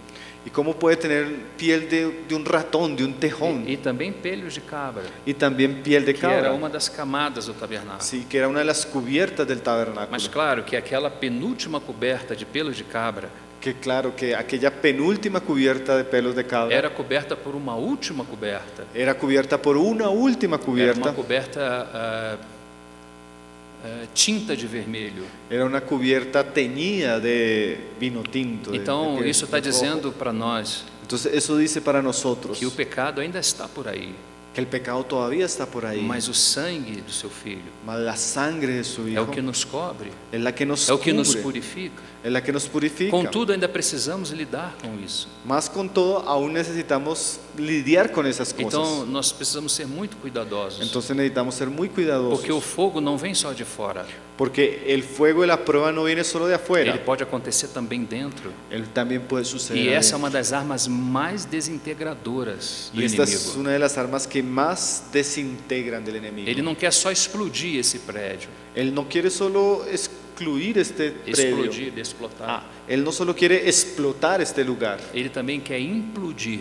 Y cómo puede tener piel de un ratón, de un tejón, e também pelos de cabra, y también piel de que era cabra. uma das camadas do tabernáculo. Sí, que era una de las cubiertas del Mas tabernáculo. claro que aquela penúltima coberta de pelos de cabra que claro, que aquella penúltima cubierta de pelos de cabra era coberta por uma última coberta. era cubierta por una última Era cubierta. uma coberta tinta de vermelho. Era una cubierta teñida de vino tinto. Então, isso está rojo. dizendo para nós Entonces eso dice para nosotros que o pecado ainda está por aí, que el pecado todavía está por ahí, mas o sangue do seu filho mas la sangre de su é hijo o que nos cobre, es la que nos é o que nos cubre, purifica. es la que nos purifica. Contudo, ainda precisamos lidar com isso. Más con todo, aún necesitamos lidiar con esas cosas. Então, nós precisamos ser muito cuidadosos, Entonces necesitamos ser muy cuidadosos, porque o fogo não vem só de fora, porque el fuego y la prueba no viene solo de afuera, ele pode acontecer também dentro. él también puede suceder. E essa é adentro. uma das armas mais desintegradoras do Y esta es inimigo. una de las armas que más desintegran del enemigo. Ele não quer só explodir esse prédio, Él no quiere solo excluir este predio. explodir, explotar. Él no solo quiere explotar este lugar, Ele também quer implodir.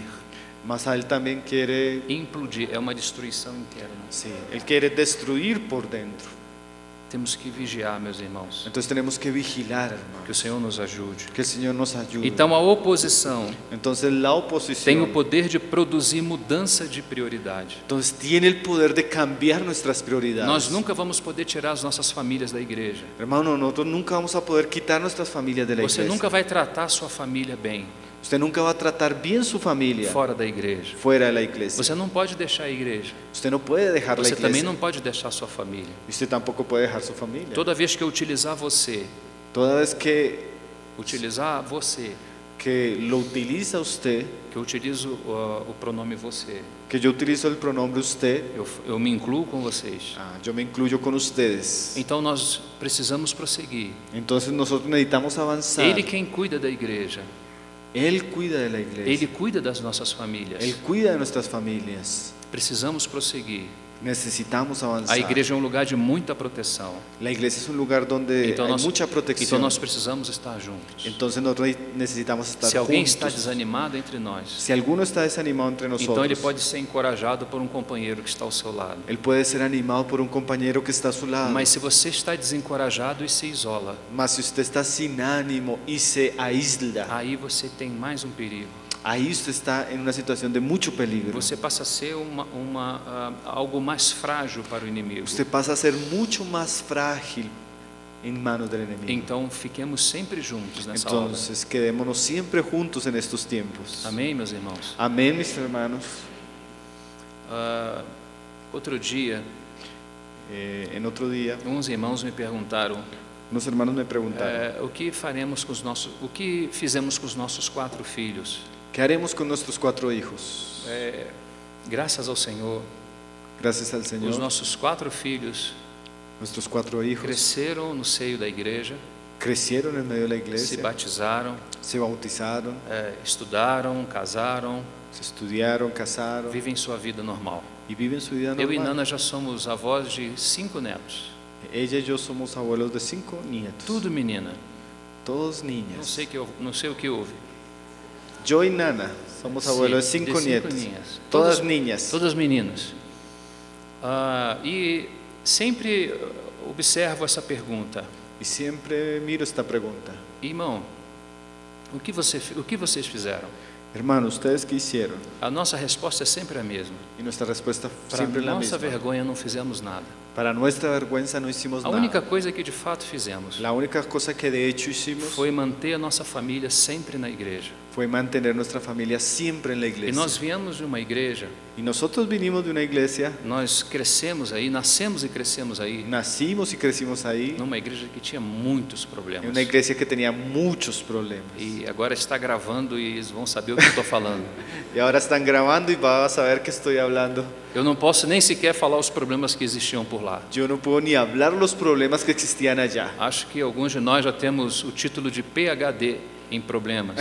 mas a él también quiere, Implodir é uma destruição interna. sí, él quiere destruir por dentro. Temos que vigiar, meus irmãos. Entonces tenemos que vigilar, Que hermano, o Senhor nos ajude. que el Señor nos ayude. Então, a oposição Entonces la tem o oposición poder de produzir mudança de prioridade. entonces tiene el poder de cambiar nuestras prioridades. Nós nunca vamos poder tirar as nossas famílias da igreja. Hermano, nosotros nunca vamos a poder quitar nuestras familias de la Você iglesia. nunca vai tratar a sua família bem Usted nunca va a tratar bien su familia fora da igreja. fuera de la iglesia. Você não pode deixar a igreja. Usted no puede dejar la Você também iglesia. não pode deixar a sua família. Y usted tampoco puede dejar su familia. Toda vez que eu utilizar você, Toda vez que lo utiliza usted, que eu utilizo o pronome você, que yo utilizo el pronombre usted, eu me incluo com vocês. yo me incluyo con ustedes. Então nós precisamos prosseguir. Entonces nosotros necesitamos avanzar. Ele quem cuida da igreja, Él cuida de la iglesia. Ele cuida das nossas famílias. Él cuida de nuestras familias. Precisamos prosseguir. Necesitamos avanzar. A igreja é um lugar de muita proteção. La iglesia es un lugar donde Então hay nós, mucha então protección. nós precisamos estar juntos. Entonces nosotros necesitamos estar Se alguém juntos. está desanimado entre nós, Si alguno está desanimado entre nosotros, então ele pode ser encorajado por um companheiro que está ao seu lado. él puede ser animado por un compañero que está a su lado. Mas se você está desencorajado e se isola, Mas si usted está sin ánimo y se aísla, aí você tem mais um perigo. ahí usted está en una situación de mucho peligro. Você passa a ser algo mais frágil para o inimigo. Usted pasa a ser mucho más frágil en manos del enemigo. Então fiquemos sempre juntos nessa hora. Entonces quedémonos siempre juntos en estos tiempos. Amém, meus irmãos? Amén, mis hermanos. Outro dia, En otro día, uns irmãos me perguntaram unos hermanos me preguntaron, o que fizemos com os nossos 4 filhos. ¿qué haremos con nuestros 4 hijos? Graças ao Senhor, Gracias al os Señor, nossos 4 filhos nuestros 4 hijos cresceram no seio da igreja, crecieron en medio de la se iglesia, batizaram, se bautizaram, estudaram, casaram, se estudiaron, casaron vivem sua vida normal. y viven su vida Eu e normal. Nana já somos avós de 5 netos. Ella y yo somos abuelos de 5 nietos, Tudo menina. todos Não niñas. sei o que houve. Yo y Nana somos abuelos de Sim, 5 de nietos, ninhas. todas niñas. Todas meninas. E sempre observo essa pergunta. Y siempre miro esta pregunta: Irmão, o que vocês fizeram? hermano, ¿ustedes qué hicieron? A nossa resposta é sempre a mesma. Y nuestra respuesta Para siempre es la nossa misma. vergonha não fizemos nada. Para nuestra vergüenza no hicimos A nada. única coisa que de fato fizemos La única cosa que de hecho hicimos foi manter a nossa família sempre na igreja. fue mantener nuestra familia siempre en la E iglesia. nós viemos de uma igreja, Y nosotros vinimos de una iglesia, nós crescemos aí, nascemos e crescemos aí, nacimos y crecimos ahí, numa igreja que tinha muitos en problemas. una iglesia que tenía muchos problemas. E agora está gravando e eles vão saber o que eu estou falando. Y ahora están grabando y van a saber que estoy hablando. Eu não posso nem sequer falar os problemas que existiam por lá. Yo no puedo ni hablar los problemas que existían allá. Acho que alguns de nós já temos o título de PhD em problemas.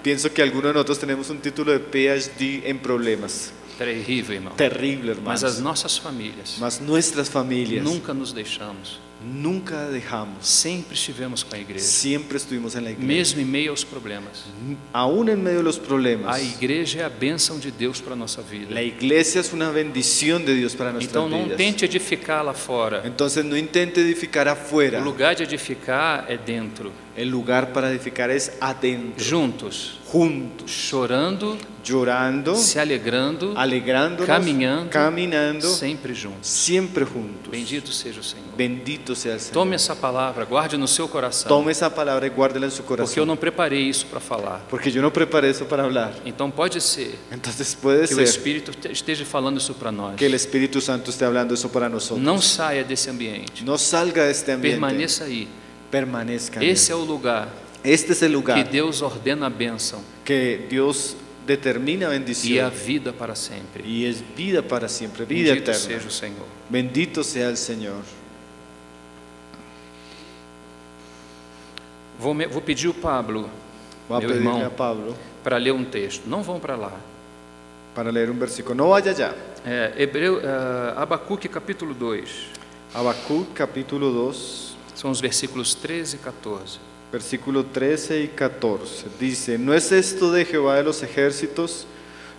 Pienso que algunos de nosotros tenemos un título de PhD en problemas. Terrível, irmão. Terrible, Mas hermanos. as nossas famílias, Mas nuestras familias nunca nos deixamos. nunca dejamos. Sempre estivemos com a igreja. Siempre estuvimos en la iglesia. Mesmo em meio aos problemas. Aún en medio de los problemas. A igreja é a bênção de Deus para a nossa vida. La iglesia es una bendición de Dios para nuestras Então não vidas. tente edificar lá fora. Entonces no intente edificar O afuera. lugar de edificar é dentro. El lugar para edificar es adentro, juntos, juntos, chorando, llorando, se alegrando, alegrándonos, caminando, sempre juntos. siempre juntos. Bendito seja o Senhor. Bendito sea el Señor. Tome essa palavra, guarde no seu coração, Tome esa palabra y guárdela en su porque eu corazón. não preparei isso para falar. Porque yo no preparé eso para hablar. Então pode ser Entonces puede que o ser Espírito esteja falando isso para nós. que el Espíritu Santo esté hablando eso para nosotros. Não saia desse ambiente, No salga de este ambiente. permaneça aí. Permanezca. en él. Esse é o lugar Este es el que lugar Deus ordena a bênção que Dios determina e a bendición vida para sempre. y es vida para siempre, vida Bendito eterna. seja o Senhor. Bendito sea el Señor. Vou pedir o Pablo, Voy a meu pedirle irmão, a Pablo para ler um texto. Não vão para lá. para leer un versículo. No vaya allá. Abacuque capítulo 2. Habacuc capítulo 2, São os versículos 13 e 14. versículo 13 y 14. Dice, ¿no es esto de Jehová de los ejércitos?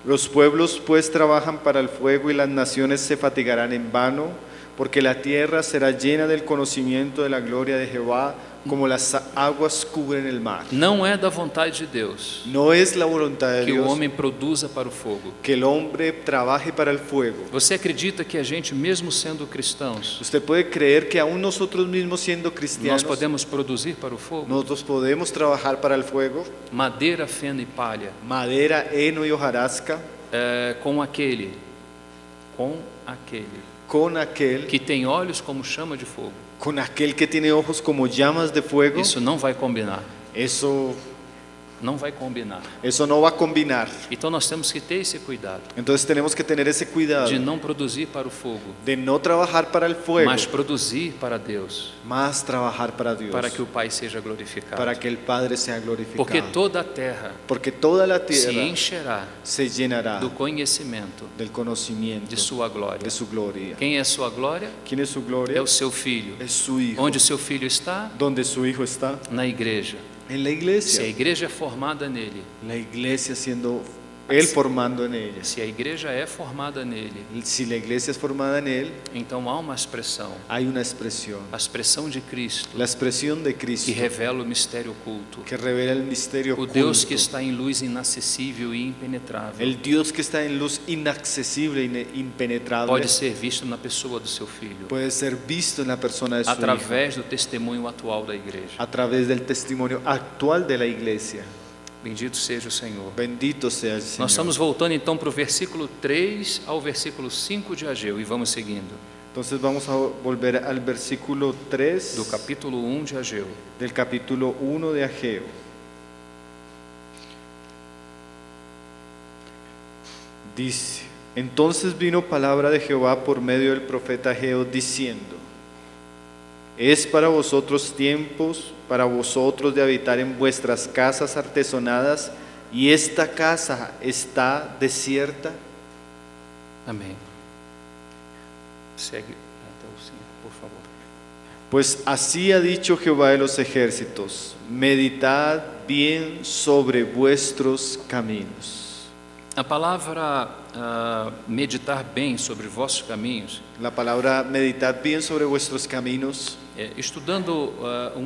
Los pueblos pues trabajan para el fuego y las naciones se fatigarán en vano, porque la tierra será llena del conocimiento de la gloria de Jehová, como las aguas cubren el mar. Não é da vontade de Deus No es la voluntad de que o Dios homem produza para o fogo. que el hombre trabaje para el fuego. Você acredita que a gente, mesmo sendo cristãos, Usted puede creer que aún nosotros mismos siendo nós cristianos, podemos produzir para o fogo? nosotros podemos trabajar para el fuego, Madeira, feno e palha, madera, heno y hojarasca, com aquele con aquel que tem olhos como chama de fogo. con aquel que tiene ojos como llamas de fuego. Isso não vai combinar. Eso Não vai combinar. no va a combinar. Então nós temos que ter esse cuidado Entonces tenemos que tener ese cuidado de não produzir para o fogo, de no trabajar para el fuego, mas produzir para Deus, más trabajar para Dios, para que o Pai seja glorificado. para que el Padre sea glorificado. Porque toda a terra Porque toda la se tierra encherá se llenará do conhecimento del conocimiento de sua glória. de su gloria. Quem é sua glória? ¿Quién es su gloria? É o seu Filho. Es su Hijo. Onde o seu Filho está? ¿Dónde su Hijo está? Na igreja. En la Se a iglesia. igreja é formada nele, La iglesia siendo Él formando en ella. se a igreja é formada nele, Si la iglesia es formada en Él, então há uma expressão, hay una expresión. a expressão de Cristo, La expresión de Cristo que revela o mistério oculto. que revela el misterio O Deus oculto. que está em luz inacessível e impenetrável El Dios que está en luz inaccesible e impenetrable pode ser visto na pessoa do seu Filho, puede ser visto en la persona de su Hijo através do testemunho atual da igreja. a través del testimonio actual de la iglesia. Bendito seja o Senhor. Bendito sea el Señor. Nós estamos voltando então para o versículo 3 ao versículo 5 de Ageu e vamos seguindo. Entonces vamos a volver al versículo 3 Do capítulo 1 de Ageu. del capítulo 1 de Ageo. Dice, entonces vino palabra de Jehová por medio del profeta Ageo diciendo, es para vosotros tiempos, para vosotros de habitar en vuestras casas artesonadas, y esta casa está desierta. Amém. Segue até o 5, por favor. Pues así ha dicho Jehová de los ejércitos, meditad bien sobre vuestros caminos. A palavra meditar bem sobre vossos caminhos, La palabra meditad bien sobre vuestros caminos, estudando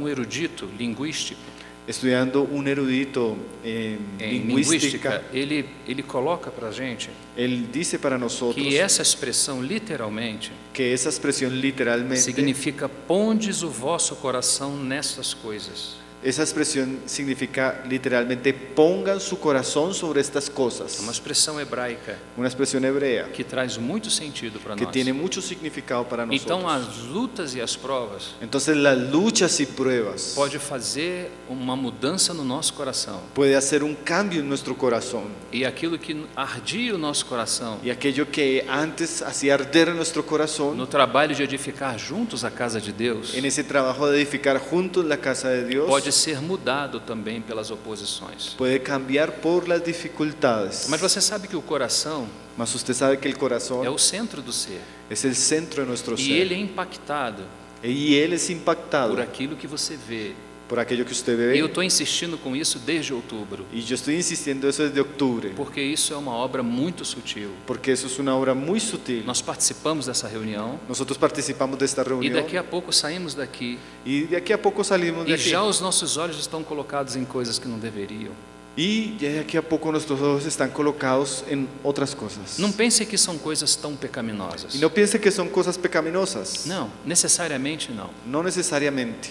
erudito linguístico, estudiando un erudito en em lingüística, ele coloca para a gente él dice para nosotros que essa expressão literalmente que esa expresión literalmente, significa pondes o vosso coração nessas coisas. esa expresión significa literalmente pongan su corazón sobre estas É uma cosas. expressão hebraica Una expresión hebrea que traz muito sentido para que nós. tiene mucho significado para Então nosotros. as lutas e as provas Entonces las luchas y pruebas pode fazer uma mudança no nosso coração. puede hacer un cambio en nuestro corazón. E aquilo que ardia o nosso coração Y aquello que antes hacía arder en nuestro corazón, no trabalho de edificar juntos a casa de Deus, en ese trabajo de edificar juntos la casa de Dios, pode ser mudado também pelas oposições. puede cambiar por las dificultades. Mas você sabe que o coração Mas usted sabe que el é corazón o centro do ser es el centro de nuestro e ser. ele é impactado Y él es impactado por aquilo que você vê por aquello que usted E eu ve. estou insistindo com isso desde outubro, Y yo estoy insistiendo eso desde octubre, porque isso é uma obra muito sutil. porque eso es una obra muy sutil. Nós participamos dessa reunião Nosotros participamos de esta e reunión daqui a pouco saímos daqui y de aquí a poco salimos de e aquí. já os nossos olhos estão colocados em coisas que não deveriam. Y ya de aquí a poco nuestros ojos están colocados en otras cosas. Não pense que são coisas tão pecaminosas. Y no piense que son cosas pecaminosas. Não, necessariamente não. No necesariamente.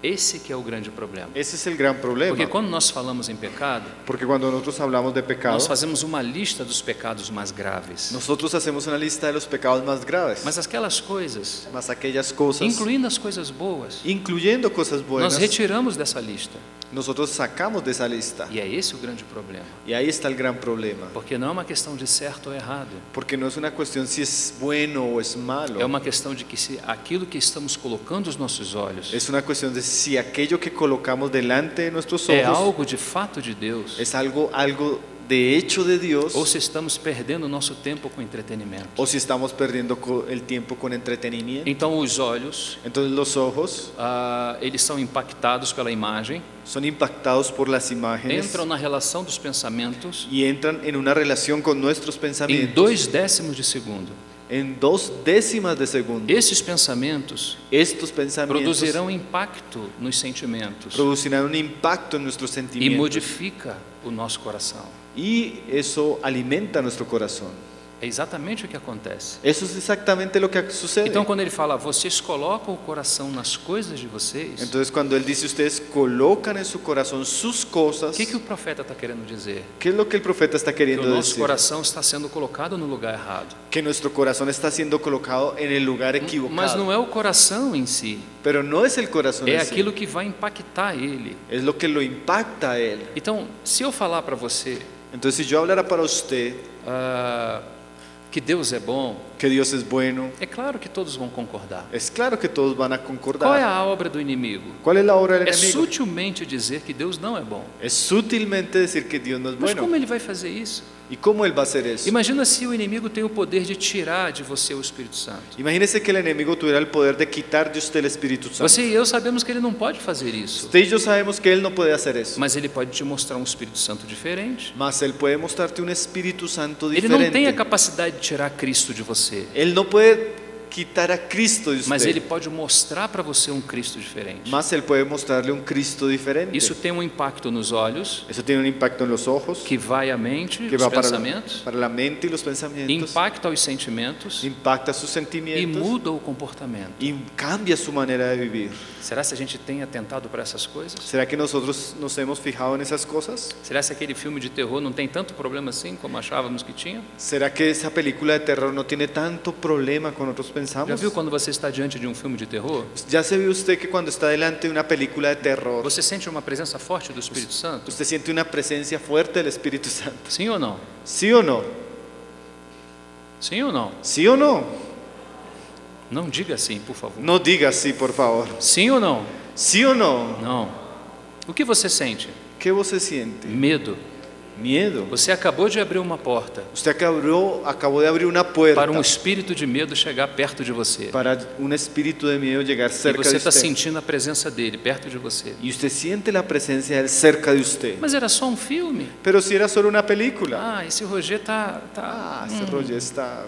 Esse que é o grande problema. Ese es el gran problema. Porque quando nós falamos em pecado, Porque cuando nosotros hablamos de pecado, nós fazemos uma lista dos pecados mais graves. nosotros hacemos una lista de los pecados más graves. Mas aquelas coisas, Más aquellas cosas, incluindo as coisas boas, incluyendo cosas nós buenas, retiramos dessa lista. nosotros sacamos de esa lista. E é esse o grande problema. Y ahí está el gran problema. Porque não é uma questão de certo ou errado. Porque no es una cuestión si es bueno o es malo. É uma questão de que se aquilo que estamos colocando os nossos olhos Es una cuestión de si aquello que colocamos delante de nuestros é ojos algo de fato de Deus es algo de hecho de Dios, ou se estamos perdendo o nosso tempo com entretenimento. o si estamos perdiendo el tiempo con entretenimiento. Então os olhos, Entonces los ojos eles são impactados pela imagem, son impactados por las imágenes entram na relação dos pensamentos y entran en una relación con nuestros em pensamientos 0,2 de segundo. en 0,2 de segundo. Esses pensamentos Estos pensamientos produzirão impacto nos sentimentos producirán un impacto en nuestros e sentimientos modifica o nosso coração. y eso alimenta nuestro corazón. É exatamente o que acontece. Eso es exactamente lo que sucede. Então, quando ele fala, vocês colocam o coração nas coisas de vocês, Entonces cuando él dice ustedes colocan en su corazón sus o cosas, que o profeta está querendo dizer? ¿qué es lo que el profeta está Que queriendo o nosso decir? coração está sendo colocado no lugar errado. Que nuestro corazón está siendo colocado en el lugar Mas equivocado. não é o coração em si, Pero no es el corazón é en sí, aquilo que vai impactar ele. es lo que lo impacta a él. Então, se eu falar para você Entonces si yo hablara para usted que Deus é bom, que Dios es bueno, é claro que todos vão concordar. es claro que todos van a Qual é concordar. a obra do inimigo? ¿Cuál es la obra del É enemigo? sutilmente dizer que Deus não é bom. Es sutilmente decir que Dios no es Mas bueno. como ele vai fazer isso? ¿Y cómo él va a hacer eso? Imagina se o inimigo tem o poder de tirar de você o Espírito Santo. Imagínese que el enemigo tuviera el poder de quitar de usted el Espíritu Santo. Você e eu sabemos que ele não pode fazer isso, Usted y yo sabemos que él no puede hacer eso. mas ele pode te mostrar um Espírito Santo diferente. Mas él puede mostrarte un Espíritu Santo Ele não tem a diferente. capacidade de tirar Cristo de você, Él no puede quitar a Cristo de mas ele usted. pode mostrar para você um Cristo diferente. Mas él puede mostrarle un Cristo diferente. Isso tem um impacto nos olhos, Eso tiene un impacto en los ojos, que vai à mente, que os va pensamentos, para la mente y los pensamientos, impacta os sentimentos impacta sus e sentimientos muda o comportamento. y cambia su manera de vivir. Será se a gente tem atentado para essas coisas? ¿Será que nosotros nos hemos fijado en esas cosas? Será se aquele filme de terror não tem tanto problema assim como achávamos que tinha? ¿Será que esa película de terror no tiene tanto problema como nosotros Já pensamos? viu quando você está diante de um filme de terror? ¿Ya se vio usted que cuando está delante de una película de terror, Você sente uma presença forte do Espírito Santo? usted siente una presencia fuerte del Espíritu Santo? Sim ou não? ¿Sí o no? Sim ou não? ¿Sí o no? Não diga sim, por favor. No diga sí, por favor. Sim ou não? ¿Sí o no? Não. O que você sente? ¿Qué vos se siente? Medo. Miedo. Você acabou de abrir uma porta Usted acabó de abrir una puerta para um espírito de medo chegar perto de você. para un espíritu de miedo llegar E cerca você de está usted. sentindo a presença dele perto de você. Y usted siente la presencia de él cerca de usted. Mas era só um filme. Pero si era solo una película. Ah, esse Roger tá. Ese rollo está...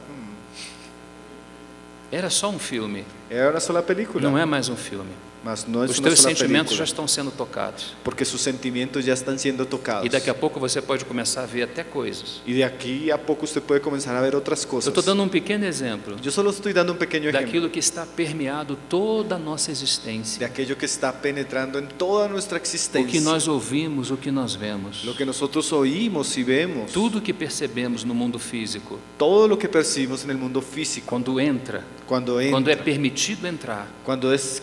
Era só um filme. Era una sola película. Não é mais um filme. Mas no es Os una teus sola sentimentos película. já estão sendo tocados. Porque sus sentimientos ya están siendo tocados. E daqui a pouco você pode começar a ver até coisas. Y de aquí a poco usted puede comenzar a ver otras Eu cosas. estou dando um pequeno exemplo Yo solo estoy dando un pequeño ejemplo daquilo que está permeado toda a nossa de existência. aquello que está penetrando en toda nuestra O que existencia. nós ouvimos, o que nós vemos. Lo que nosotros oímos y vemos. Tudo que percebemos no mundo físico, Todo lo que percibimos en el mundo físico. quando entra, Quando quando é entra, permitido entrar,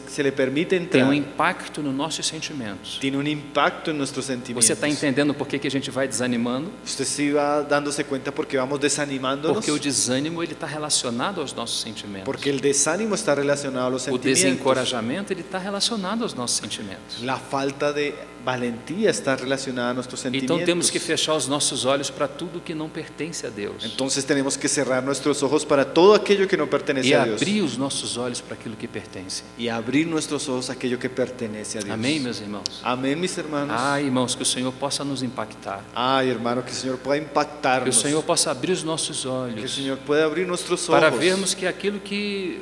se le permite tem um entrar, impacto nos nossos sentimentos. tiene un impacto en nuestros sentimientos. Você está entendendo por que que a gente vai desanimando? Usted se va dándose cuenta porque vamos desanimándonos. Porque o desânimo ele está relacionado aos nossos sentimentos. Porque el desánimo está relacionado a los O sentimientos. desencorajamento ele está relacionado aos nossos sentimentos. La falta de valentía está relacionada a nuestros Então temos sentimientos. que fechar os nossos olhos para tudo que não pertence a Deus. Entonces tenemos que cerrar nuestros ojos para todo aquello que no pertenece E a Dios. abrir os nossos olhos para aquilo que pertence. Y abrir nuestros ojos a aquello que pertenece a Dios. Amém, meus irmãos? Amén, mis hermanos. Ah, irmãos, que o Senhor possa nos impactar. Ay, hermano, que el Señor pueda Que o impactarnos. Senhor possa abrir os nossos Que el olhos Señor pueda abrir nuestros para ojos vermos que aquilo que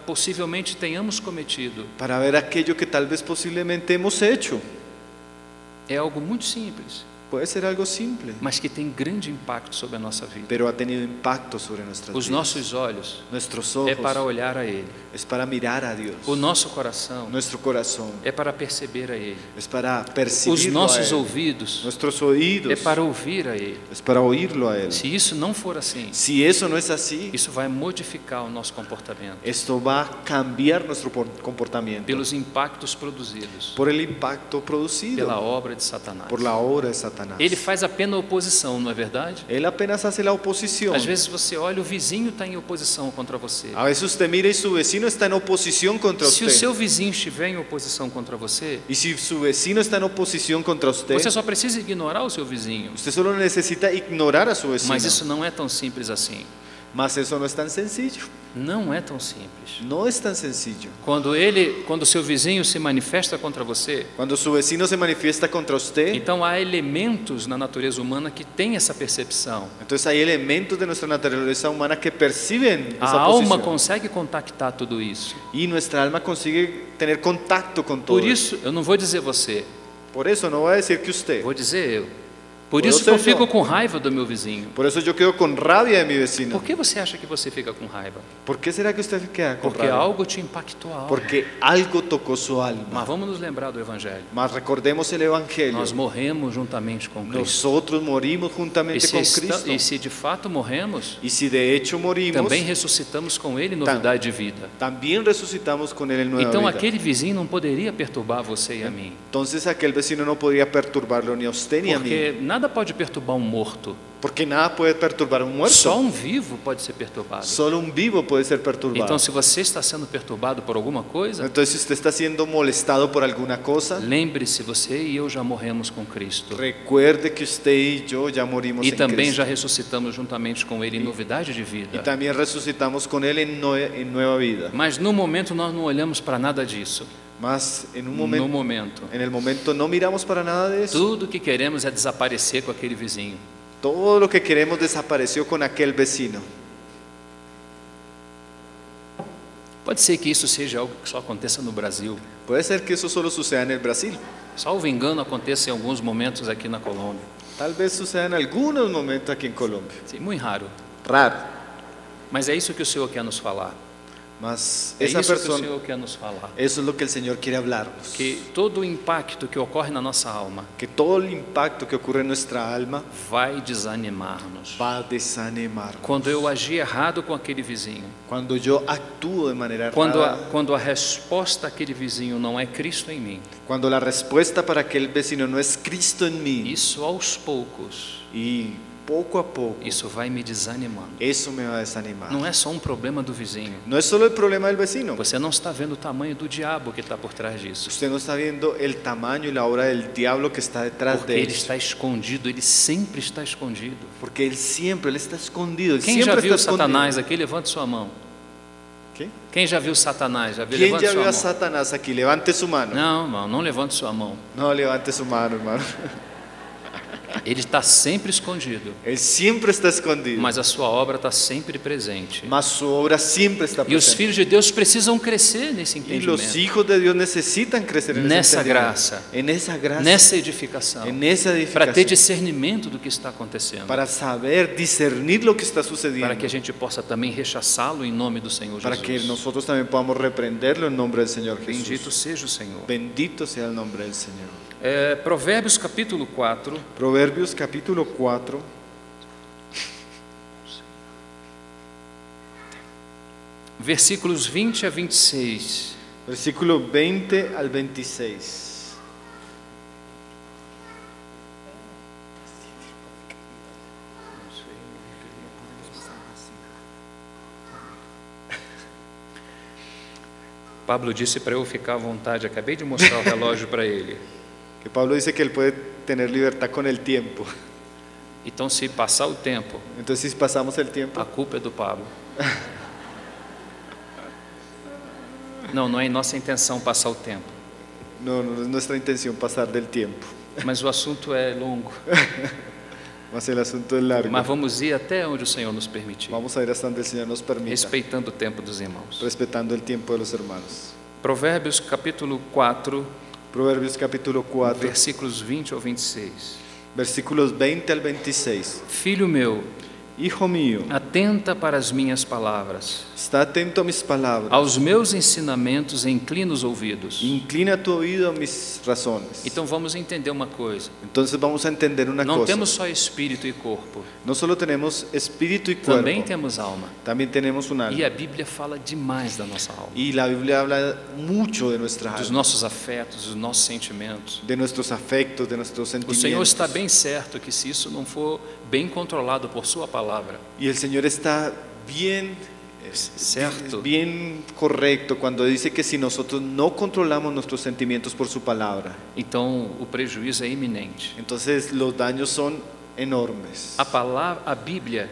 possivelmente tenhamos cometido para ver aquello que tal vez posiblemente hemos hecho. é algo muito simples, Puede ser algo simple, mas que tem grande impacto sobre a nossa vida. pero ha tenido impacto sobre nuestras Os vidas. nossos olhos Nuestros é ojos para olhar a Ele. es para mirar a Dios. O nosso coração Nuestro corazón é para perceber a Ele. es para Os percibirlo a nossos Él. ouvidos Nuestros oídos é para ouvir a Ele. es para oírlo a Él. Se isso não for assim, Si eso no es así, isso vai modificar o nosso comportamento esto va a cambiar nuestro comportamiento pelos impactos produzidos por el impacto producido pela obra de Satanás. por la obra de Satanás. Ele faz apenas oposição, não é verdade? Él apenas hace la oposición. Às vezes você olha, o vizinho está em oposição contra você. A veces usted mira y su vecino está en oposición contra Se o usted. seu vizinho estiver em oposição contra você, Y si su vecino está en oposición contra usted, você só precisa ignorar o seu vizinho. usted solo necesita ignorar a su vecino. Mas isso não é tão simples assim. Mas eso no es tan sencillo. Não é tão simples. No es tan sencillo. Quando o seu vizinho se manifesta contra você, Cuando su vecino se manifiesta contra usted, então há elementos na natureza humana que têm essa percepção. entonces hay elementos de nuestra naturaleza humana que perciben A esa alma posición. consegue contactar tudo isso. Y nuestra alma consigue tener contacto con todo. Por isso, eu não vou dizer você, Por eso no voy a decir que usted. vou dizer eu. Por Puedo isso que eu ser eu. fico com raiva do meu vizinho. Por eso yo quedo con rabia de mi vecino. Por que você acha que você fica com raiva? ¿Por qué será que usted queda con Porque rabia? algo te impactou a alma. Porque algo tocó su alma. Mas vamos nos lembrar do Evangelho. Mas recordemos el Evangelio. Nós morremos juntamente com Cristo. Nosotros morimos juntamente con Cristo. E se de fato morremos, Y si de hecho morimos, também ressuscitamos com Ele em novidade de vida. también resucitamos con Él en nueva Então vida. aquele vizinho não poderia perturbar você e a mim. Entonces aquel vecino no podría perturbarlo ni a usted ni a mí. Porque nada pode perturbar um morto. Porque nada puede perturbar a un muerto. Só um vivo pode ser perturbado. Solo un vivo puede ser perturbado. Então se você está sendo perturbado por alguma coisa, Entonces si usted está siendo molestado por alguna cosa, lembre-se, você e eu já morremos com Cristo. recuerde que usted y yo ya morimos E en também Cristo. já ressuscitamos juntamente com Ele em novidade de Y vida. también resucitamos con Él en nueva vida. Mas no momento nós não olhamos para nada disso. Mas en un No momento, momento. en el momento no miramos para nada de eso. Tudo que queremos é desaparecer com aquele vizinho. Todo lo que queremos desapareció con aquel vecino. Pode ser que isso seja algo que só aconteça no Brasil. Puede ser que eso solo suceda en el Brasil. Salvo engano, aconteça em alguns momentos aqui na Colômbia. Tal vez suceda en algunos momentos aquí en Colombia. Sim, muito raro. Raro. Mas é isso que o Senhor quer nos falar. Mas É esa isso que o persona, Senhor quer nos falar. eso es lo que el Señor quiere hablarnos. Que todo o impacto que ocorre na nossa alma Que todo el impacto que ocurre en nuestra alma vai desanimar-nos. va a desanimar. Quando eu agi errado com aquele vizinho, Cuando yo actúo de manera errada, quando a resposta àquele vizinho não é Cristo em mim, cuando la respuesta para aquel vecino no es Cristo en mí, isso aos poucos, y poco a poco, isso vai me desanimando. eso me va a desanimar. Não é só um problema do vizinho. No es solo el problema del vecino. Você não está vendo o tamanho do diabo que está por trás disso. Usted no está viendo el tamaño y la obra del diablo que está detrás Porque de ele él. está escondido, ele sempre está escondido. Porque él está escondido. Él Quem já siempre viu está Satanás aqui, levante sua mão. ¿Qué? Quem já viu Satanás? Já viu? ¿Quién Levante ya vio sua a mão. Satanás aquí? Levante su mano. Não, irmão, não levante sua mão. No, levante su mano, hermano. Ele está sempre escondido, Él siempre está escondido. mas a sua obra está sempre presente. Mas su obra siempre está E os presente. filhos de Deus precisam crescer nesse Y los entendimento, hijos de Dios necesitan crecer en ese nessa entendimiento, graça, en esa gracia, nessa edificação, en esa para ter edificación, discernimento do que está acontecendo, para saber discernir lo que está sucediendo, para que a gente possa também rechaçá-lo em nome do Senhor para que Jesus. nosotros también podamos reprenderlo en nombre del Señor Bendito Jesús. seja o Senhor. Bendito sea el nombre del Señor. Provérbios capítulo 4, Proverbios capítulo 4, versículos 20 a 26. versículo 20 al 26. Pablo disse para eu ficar à vontade, acabei de mostrar o relógio para ele. Que Pablo dice que él puede tener libertad con el tiempo. Então, se passar o tempo, Entonces, si pasamos el tiempo, a culpa é do Pablo. Não é nossa intenção passar o tempo. no es nuestra intención pasar del tiempo. Mas o assunto é longo. Mas el asunto es largo. Mas vamos ir até onde o Senhor nos permitir, Vamos a ir hasta donde el Señor nos permita, respeitando o tempo dos irmãos. respetando el tiempo de los hermanos. Provérbios capítulo 4, Proverbios capítulo 4, versículos 20 ao 26. versículos 20 al 26. Filho meu, Hijo mío, atenta para as minhas palavras, está atento a mis palabras. aos meus ensinamentos inclina os ouvidos. Inclina tu oído a mis razones. Então vamos entender uma coisa. Entonces vamos a entender una Não cosa. temos só espírito e corpo, No solo tenemos espíritu y cuerpo, também temos alma. también tenemos un alma. E a Bíblia fala demais da nossa alma, Y la Biblia habla mucho de nuestra dos alma, nossos afetos, dos nossos sentimentos. de nuestros afectos, de nuestros O Senhor sentimientos. está bem certo que se isso não for bem controlado por sua palavra, Y el Señor está bien, certo, bien correcto cuando dice que si nosotros no controlamos nuestros sentimientos por su palabra, então o prejuízo é iminente. entonces los daños son enormes. A Bíblia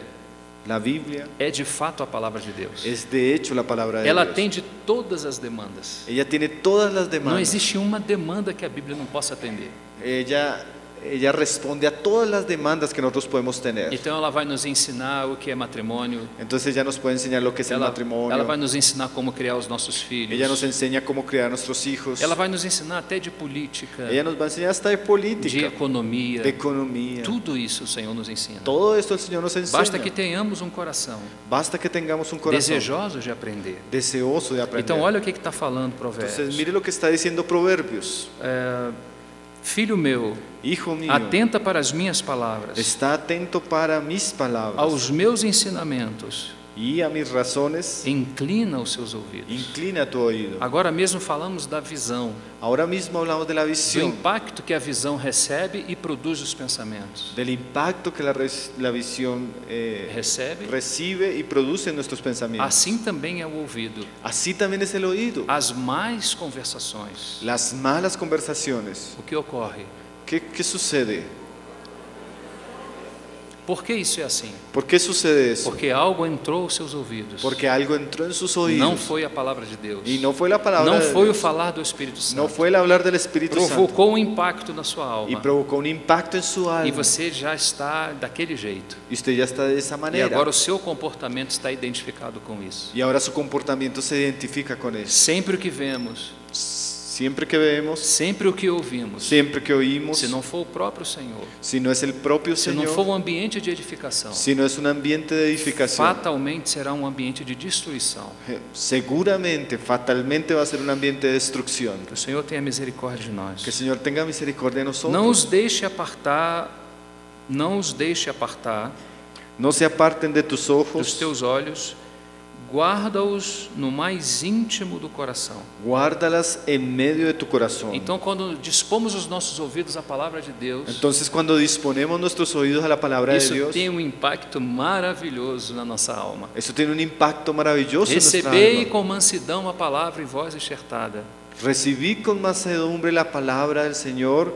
La Biblia é de fato a palavra de Deus. es de hecho la palabra de Ela Dios. atende todas as demandas. Ella tiene todas las Não demandas. existe uma demanda que a Bíblia não possa atender. Ella responde a todas las demandas que nosotros podemos tener. Então ela vai nos ensinar o que é matrimônio. Entonces ella nos puede enseñar lo que es el Ela matrimonio. vai nos ensinar como criar os nossos filhos. Ella nos enseña cómo criar a nuestros hijos. Ela vai nos ensinar até de política, Ella nos va a enseñar hasta de de política, economia. de economía. Tudo isso o Senhor nos ensina. Todo esto el Señor nos enseña. Basta que tenhamos um coração Basta que tengamos un corazón desejoso de aprender. deseoso de aprender. Então olha o que está falando Provérbios. Entonces mire lo que está diciendo Proverbios. Filho meu, Hijo mío, atenta para as minhas palavras, está atento para mis palabras aos meus ensinamentos, y a mis razones. inclina os seus ouvidos. Inclina tu oído. Agora mesmo falamos da visão, Ahora mismo hablamos de la do visión, impacto que a visão recebe e produz os pensamentos. del impacto que la visión Recebe, recibe y produce en nuestros pensamientos. assim também é o ouvido. Así también es el oído. As más conversações. Las malas conversaciones. O que ocorre? ¿Qué sucede? Por que isso é assim? ¿Por qué sucede eso? Porque algo entrou aos seus ouvidos. Porque algo entró en sus oídos. Não foi a palavra de Deus. Y no fue la palabra Não de foi o Dios. falar do Espírito Santo. No fue el hablar del Espíritu Santo. Provocou um impacto na sua Y alma. provocó un impacto en su alma. E você já está daquele jeito. Y usted ya está de esa E manera. agora o seu comportamento está identificado com isso. Y ahora su comportamiento se identifica con eso. Sempre o que vemos, Siempre que vemos, sempre o que ouvimos, siempre que oímos, se não for o próprio Senhor, si no es el propio se não for Señor, um ambiente de edificação, si no es un ambiente de edificación, fatalmente será um ambiente de destruição. seguramente, fatalmente va a ser un ambiente de destrucción. Que o Senhor tenha misericórdia de Que el nós. Señor tenga misericordia de nosotros. Não os deixe apartar, No se aparten de tus dos ojos, teus olhos, guarda-os no mais íntimo do coração. guárdalas en medio de tu corazón. Então, quando dispomos os nossos ouvidos à palavra de Deus, Entonces, cuando disponemos nuestros oídos a la palabra de isso Dios, tem um impacto maravilhoso na nossa alma. eso tiene un impacto maravilloso en nuestra Recebei alma. com mansidão a palavra em voz enxertada, Recibí con mansedumbre la palabra del Señor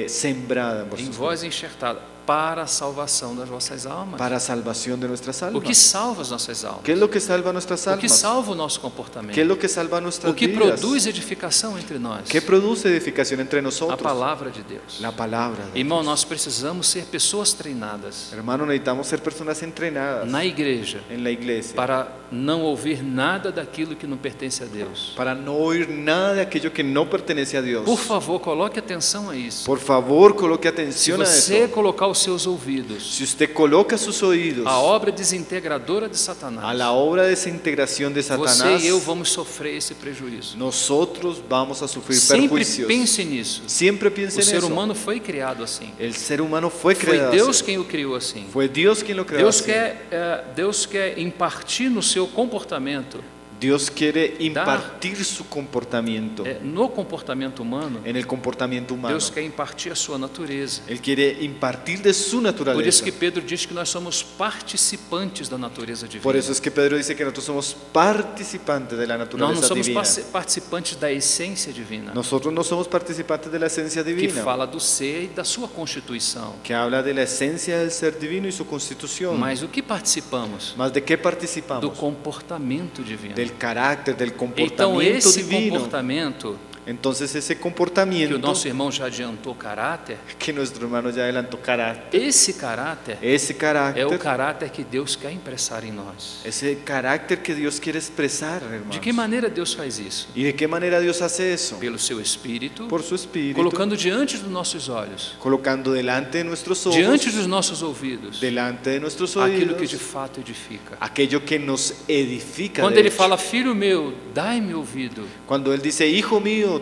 sembrada en em vuestros voz enxertada, para a salvação das vossas almas. para salvación de nuestras O almas. que salva as nossas almas? ¿Qué es lo que salva nuestras O que almas? salva o nosso comportamento? ¿Qué es lo que salva nuestras O que vidas? produz edificação entre nós? ¿Qué produce edificación entre A nosotros? palavra de Deus. La palabra de Irmão, Dios. nós precisamos ser pessoas treinadas Hermano, necesitamos ser personas entrenadas na igreja en la iglesia para não ouvir nada daquilo que não pertence a Deus. para no oír nada de aquello que no pertenece a Dios. Por favor, coloque atenção a isso. Por favor, coloque Se atención a você eso. colocar os seus ouvidos Si usted coloca sus oídos à obra desintegradora de a Satanás, la obra de desintegración de você Satanás, e eu vamos sofrer esse prejuízo. nosotros vamos a sufrir Sempre perjuicios. pense nisso. Siempre piense O en ser eso. humano foi criado assim. El ser humano fue Foi creado Deus así. quem o criou assim. Fue Dios quien lo creó Deus así. quer impartir no seu comportamento Dios quiere impartir su comportamiento No comportamento humano, en el comportamiento humano. Deus quer impartir a sua natureza. Él quiere impartir de su Por isso naturaleza. que Pedro diz que nós somos participantes da natureza divina. Por eso es que Pedro dice que nosotros somos participantes de la Nós não naturaleza somos divina. participantes da essência divina, Nosotros no somos participantes de la esencia que divina, fala do ser e da sua constituição. que habla de la esencia del ser divino y su constitución. Mas o que participamos? ¿Más de qué Do participamos? comportamento divino. Del carácter, del Então comportamiento esse divino. comportamento, Entonces ese que o comportamiento, nosso irmão já adiantou caráter, que nuestro hermano ya adelantó, carácter, esse caráter ese é o carácter, caráter que Deus quer impressar em nós. ese carácter que Dios quiere expresar, hermanos. De que maneira Deus faz isso? ¿Y de qué manera Dios hace eso? Pelo seu Espírito, Por su Espíritu, colocando diante dos nossos olhos, colocando delante de nuestros ojos, diante dos nossos ouvidos, delante de nuestros aquilo que oídos, de fato edifica. aquello que nos edifica. Quando de ele hecho. fala, filho meu, dai-me ouvido, Cuando Él dice, hijo mío,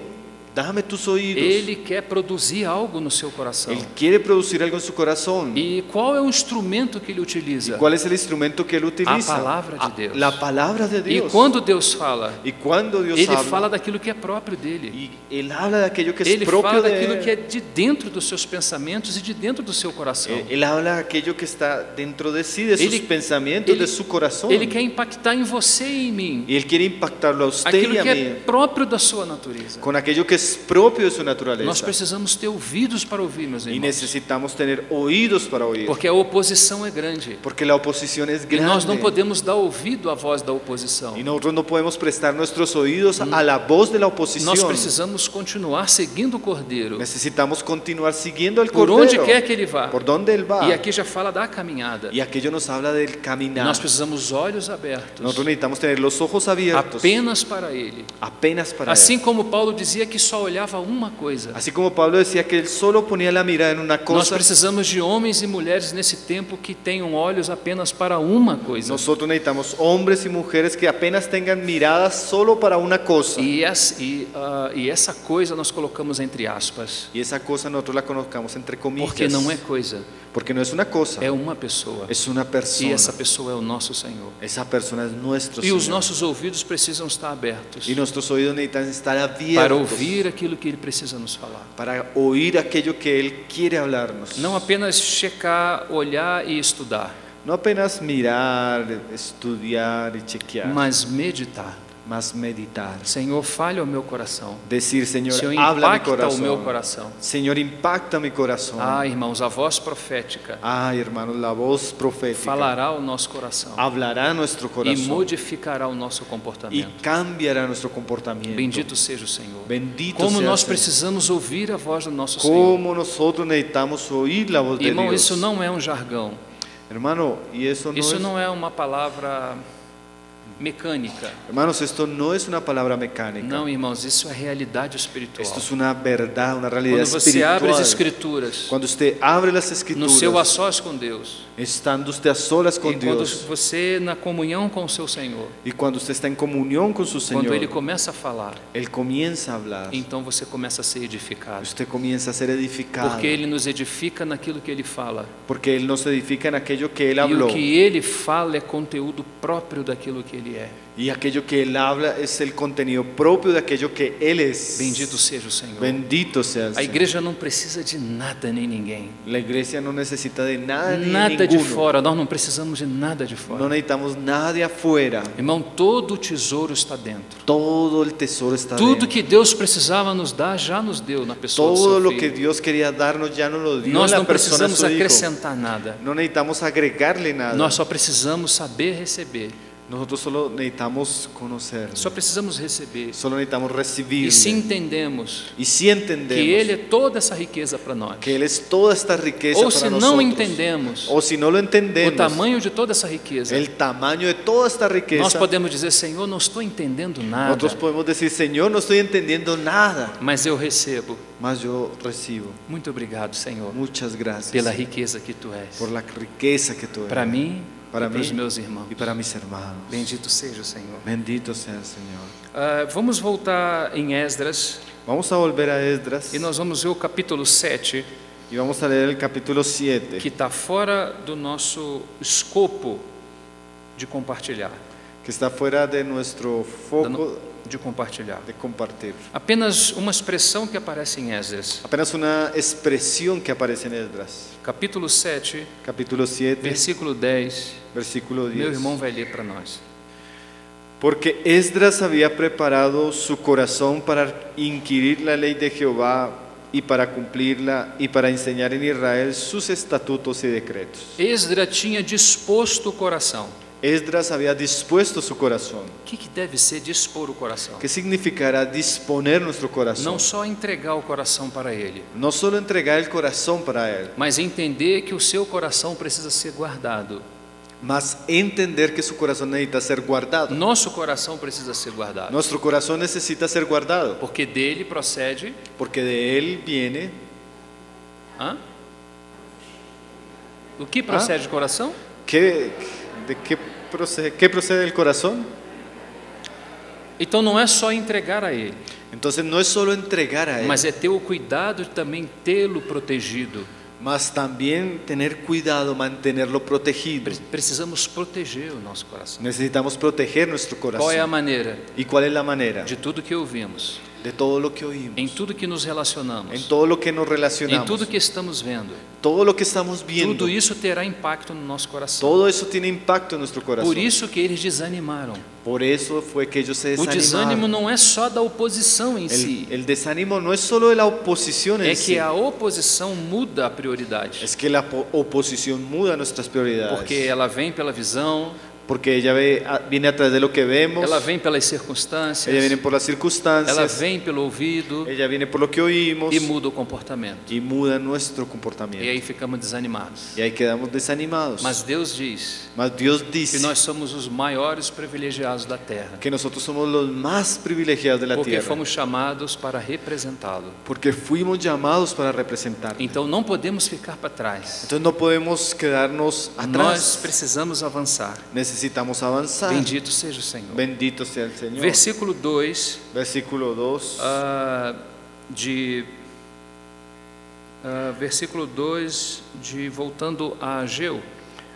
dame tus oídos, ele quer produzir algo no seu coração. Él quiere producir algo en su corazón. E qual é o instrumento que ele utiliza? ¿Cuál es el instrumento que Él utiliza? A palavra de Deus. La palabra de E Dios. quando Deus fala, Y cuando Dios ele habla, fala daquilo que é próprio dele. y Él habla de aquello que es Ele propio fala de daquilo Él. que é de dentro dos seus pensamentos e de dentro do seu coração. Él habla de aquello que está dentro de sí, de sus Ele- pensamientos, ele- de su corazón. Ele quer impactar em você e em mim Y Él quiere impactarlo a usted aquilo y a que mí é próprio da sua natureza. con aquello que es propio de su Nós naturaleza. precisamos ter ouvidos para ouvir, meus Y irmãos, necesitamos tener oídos para oír. porque a oposição é grande. Porque la oposición es E nós não grande. podemos dar ouvido à voz da oposição. Y nosotros no podemos prestar nuestros oídos a la voz de la Nós oposición. precisamos continuar seguindo o Cordeiro, Necesitamos continuar siguiendo al por onde Cordero, quer que ele vá. por donde Él va. E aqui já fala da caminhada. Y aquello nos habla del caminar. Nós precisamos olhos abertos Nosotros necesitamos tener los ojos abiertos apenas para Ele. apenas para Assim Él. como Paulo dizia que só olhava uma coisa. Así como Pablo decía que él solo ponía la mirada en una Nós cosa, precisamos de homens e mulheres nesse tempo que tenham olhos apenas para uma coisa. nosotros necesitamos hombres y mujeres que apenas tengan miradas solo para una cosa. E essa coisa nós colocamos entre aspas, Y esa cosa nosotros la conozcamos entre comillas. porque não é coisa, Porque no es una cosa, é uma pessoa. es una E persona. essa pessoa é o nosso Senhor. Esa persona es nuestro E os Señor. nossos ouvidos precisam estar abertos Y nuestros oídos necesitan estar para abiertos ouvir aquilo que Ele precisa nos falar. para oír aquello que Él quiere hablarnos. Não apenas checar, olhar e estudar, No apenas mirar, estudiar y chequear, mas meditar. más meditar. Senhor, fale ao meu coração. Decir, Señor, Senhor, habla mi impacta o meu corazón. coração. Señor, impacta mi corazón. Ah, irmãos, a voz profética Ay, hermanos, la voz profética falará ao nosso coração hablará nuestro e corazón modificará o nosso y comportamento. cambiará nuestro comportamiento. Bendito seja o Senhor. Bendito Como sea nós el Señor. precisamos ouvir a voz do nosso Senhor. Como nosotros necesitamos oír la voz de Irmão, Dios. isso não é um jargão. Hermano, y eso no Isso es, não é uma palavra mecânica. hermanos, esto no es una palabra mecánica. Não, irmãos, isso é realidade espiritual. Esto es una verdad, una realidad Quando você abre as espiritual. Escrituras, Cuando usted abre las no escrituras, seu a sós com Deus, estando usted a solas con e quando Dios, você na comunhão com o seu Senhor, y cuando usted está en comunión con su quando Señor, Ele começa a falar, Él comienza a hablar. então você começa a ser edificado. Usted comienza a ser edificado. Porque Ele nos edifica naquilo que Ele fala. Porque Él nos edifica en aquello que Él E habló. o que Ele fala é conteúdo próprio daquilo que Ele é. Y aquello que Él habla es el contenido propio de aquello que Él es. Bendito seja o Senhor. Bendito sea el A Señor. igreja não precisa de nada nem ninguém. La iglesia no necesita de nada ni de Nada de ninguno. fora, nós não precisamos de nada de No fora. necesitamos nada de afuera. Irmão, todo o tesouro está dentro. Todo el tesoro está Tudo dentro. que Deus precisava nos dar, já nos deu na pessoa do Todo seu lo que Filho. Dios quería darnos ya nos lo dio Nós en não la persona de precisamos su Hijo. acrescentar nada. No necesitamos agregarle nada. Nós só precisamos saber receber. Nosotros solo necesitamos conocer. Só precisamos receber. Solo necesitamos recibirle. E se entendemos Y si entendemos que Ele é toda essa riqueza para nós, que Él es toda esta riqueza ou para se nosotros, não entendemos o si no lo o entendemos, tamanho de toda essa riqueza, el tamaño de toda esta nós riqueza, podemos dizer: Senhor, não estou entendendo nada, nosotros podemos decir, Señor, no estoy entendiendo nada, mas eu recebo. mas yo recibo. Muito obrigado, Senhor, Muchas gracias pela riqueza que Tu és, por la riqueza que tú eres para mim para e para os mí meus irmãos. y para mis hermanos. Bendito seja o Senhor. Bendito sea el Señor. Vamos voltar em Esdras Vamos a volver a Esdras e nós vamos ver o capítulo 7, y vamos a leer el capítulo 7, que está fora do nosso escopo de compartilhar. que está fuera de nuestro foco de compartilhar. de compartir. Apenas uma expressão que aparece em Esdras, Apenas una expresión que aparece en Esdras, capítulo 7, capítulo 7, versículo 10. versículo Meu 10. irmão vai ler para nós. Porque Esdras había preparado su corazón para inquirir la ley de Jehová y para cumplirla y para enseñar en Israel sus estatutos y decretos. Esdras tinha disposto o coração. Esdras había dispuesto su corazón. O que deve ser dispor o coração? ¿Qué significará disponer nuestro corazón? Não só entregar o coração para Ele, No solo entregar el corazón para Él, mas entender que o seu coração precisa ser guardado. mas entender que su corazón necesita ser guardado. Nosso coração precisa ser guardado, Nuestro corazón necesita ser guardado, porque dele procede. porque de Él viene. Hã? O que procede do coração? ¿Qué procede del corazón? Então não é só entregar a Ele, Entonces no es solo entregar a Él, mas é ter o cuidado de também tê-lo protegido. mas también tener cuidado, mantenerlo protegido. Precisamos proteger o nosso coração. Necesitamos proteger nuestro Qual é a corazón. maneira? ¿Y cuál es la manera? De tudo que ouvimos, De todo lo que oímos, em tudo que nos en relacionamos, todo lo que nos em relacionamos, tudo que estamos vendo. todo lo que estamos viendo. Tudo isso terá impacto no nosso coração. Todo eso tiene impacto en nuestro corazón. Por isso que eles desanimaram. Por eso fue que ellos se O desânimo desanimaron. não é só da oposição em si, El desánimo no es solo de la oposición é en que sí, a oposição muda a prioridade, es que la oposición muda nuestras prioridades. porque ela vem pela visão, Porque ella viene a través de lo que vemos, ela vem pelas ella circunstâncias, viene por las ela circunstancias, vem pelo ouvido ella viene por lo que oímos e muda o comportamento. y muda nuestro E comportamiento. aí ficamos desanimados. Y ahí quedamos desanimados. Mas Deus diz Mas Dios que dice nós somos os maiores privilegiados da terra, que nosotros somos los más privilegiados de la porque tierra, fomos chamados para representá-lo. porque fuimos llamados para representar. Então não podemos ficar para trás. Entonces no podemos quedarnos Nós atrás, precisamos avançar. necesitamos avanzar. Bendito seja o Senhor. Bendito sea el Señor. Versículo 2, Versículo 2. Versículo 2 voltando a Ageu.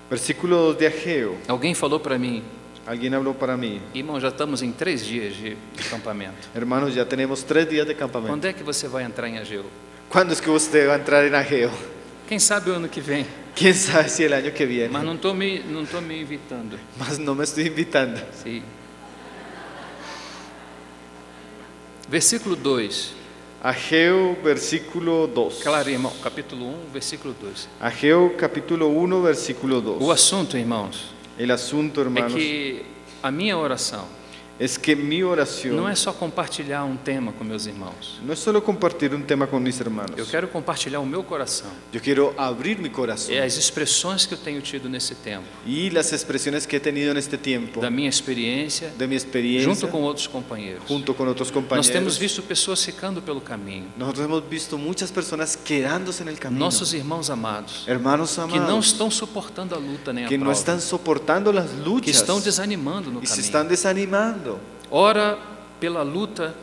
Versículo 2 de Ageo. Alguém falou para mim, Alguien habló para mí. irmão, já estamos em 3 dias de acampamento. Hermanos, ya tenemos 3 días de campamento. Quando é que você vai entrar em Ageu? ¿Cuándo es que usted va a entrar en Ageo? Quem sabe o ano que vem? ¿Quién sabe si el año que viene? Mas não estou me invitando. Mas no me estoy invitando. Sim. Versículo 2. Ageo, versículo 2. Claro, irmão, capítulo 1, versículo 2. Ageo, capítulo 1, versículo 2. O assunto, irmãos, El asunto, é hermanos, que a minha oração es que mi oración não é só compartilhar um tema com meus irmãos. no es solo compartir un tema con mis hermanos. Eu quero compartilhar o meu coração. Yo quiero abrir mi corazón É as expressões que eu tenho tido nesse tempo, y las expresiones que he tenido en este tiempo, da minha experiência, de mi experiencia, junto com outros companheiros. junto con otros Nós compañeros. temos visto pessoas ficando pelo caminho. Nosotros hemos visto muchas personas quedándose en el camino. Nossos irmãos amados, Hermanos que não amados, estão suportando a luta nem a que no prova, están soportando las que luchas estão desanimando no y se caminho. están desanimando. Ora pela luta,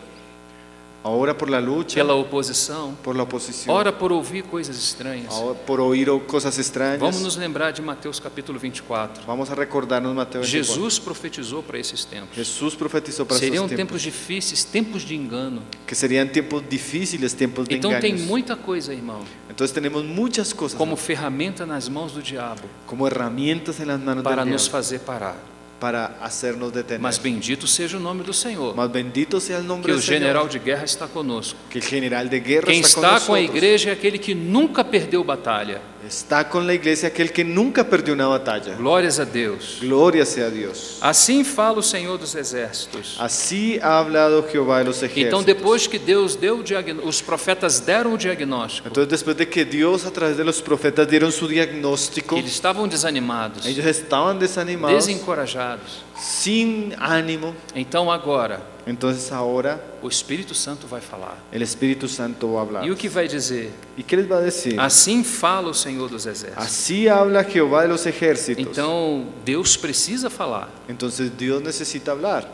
Ahora por la lucha, pela oposição, por la oposición, ora por ouvir coisas estranhas. ahora por oír cosas extrañas. Vamos nos lembrar de Mateus capítulo 24. Vamos a recordarnos Mateo 24. Jesus profetizou para esses tempos. Jesús profetizó para Seriam esos tempos tiempos, difíceis, tempos de engano. que serían tiempos difíciles, tiempos de Então tem engaños. muita coisa, irmão, Entonces tenemos muchas cosas como ferramenta nas mãos do diabo como herramientas en las manos para del nos diablo, fazer parar. para hacernos detener. Mas bendito seja o nome do Senhor, Mas bendito sea el nombre que o del Señor, general de guerra está conosco. que el general de guerra Quem está está con com a nosotros. igreja é aquele que nunca perdeu batalha. Está con la iglesia aquel que nunca perdió una batalla. Glórias a Deus. Gloria sea a Dios. Assim fala o Senhor dos Exércitos. Así ha hablado Jehová de los ejércitos. Então, depois que Deus deu o diagnóstico, os profetas deram o diagnóstico, Entonces, después de que Dios a través de los profetas dieron su diagnóstico, eles estavam desanimados, ellos estaban desanimados, desencorajados. sin ánimo. Então, agora, Entonces ahora o Espírito Santo vai falar. el Espíritu Santo va a hablar. E o que vai dizer? ¿Y qué les va a decir? Assim fala o Senhor dos Exércitos. Así habla Jehová de los ejércitos. Então, Deus precisa falar. Entonces Dios necesita hablar.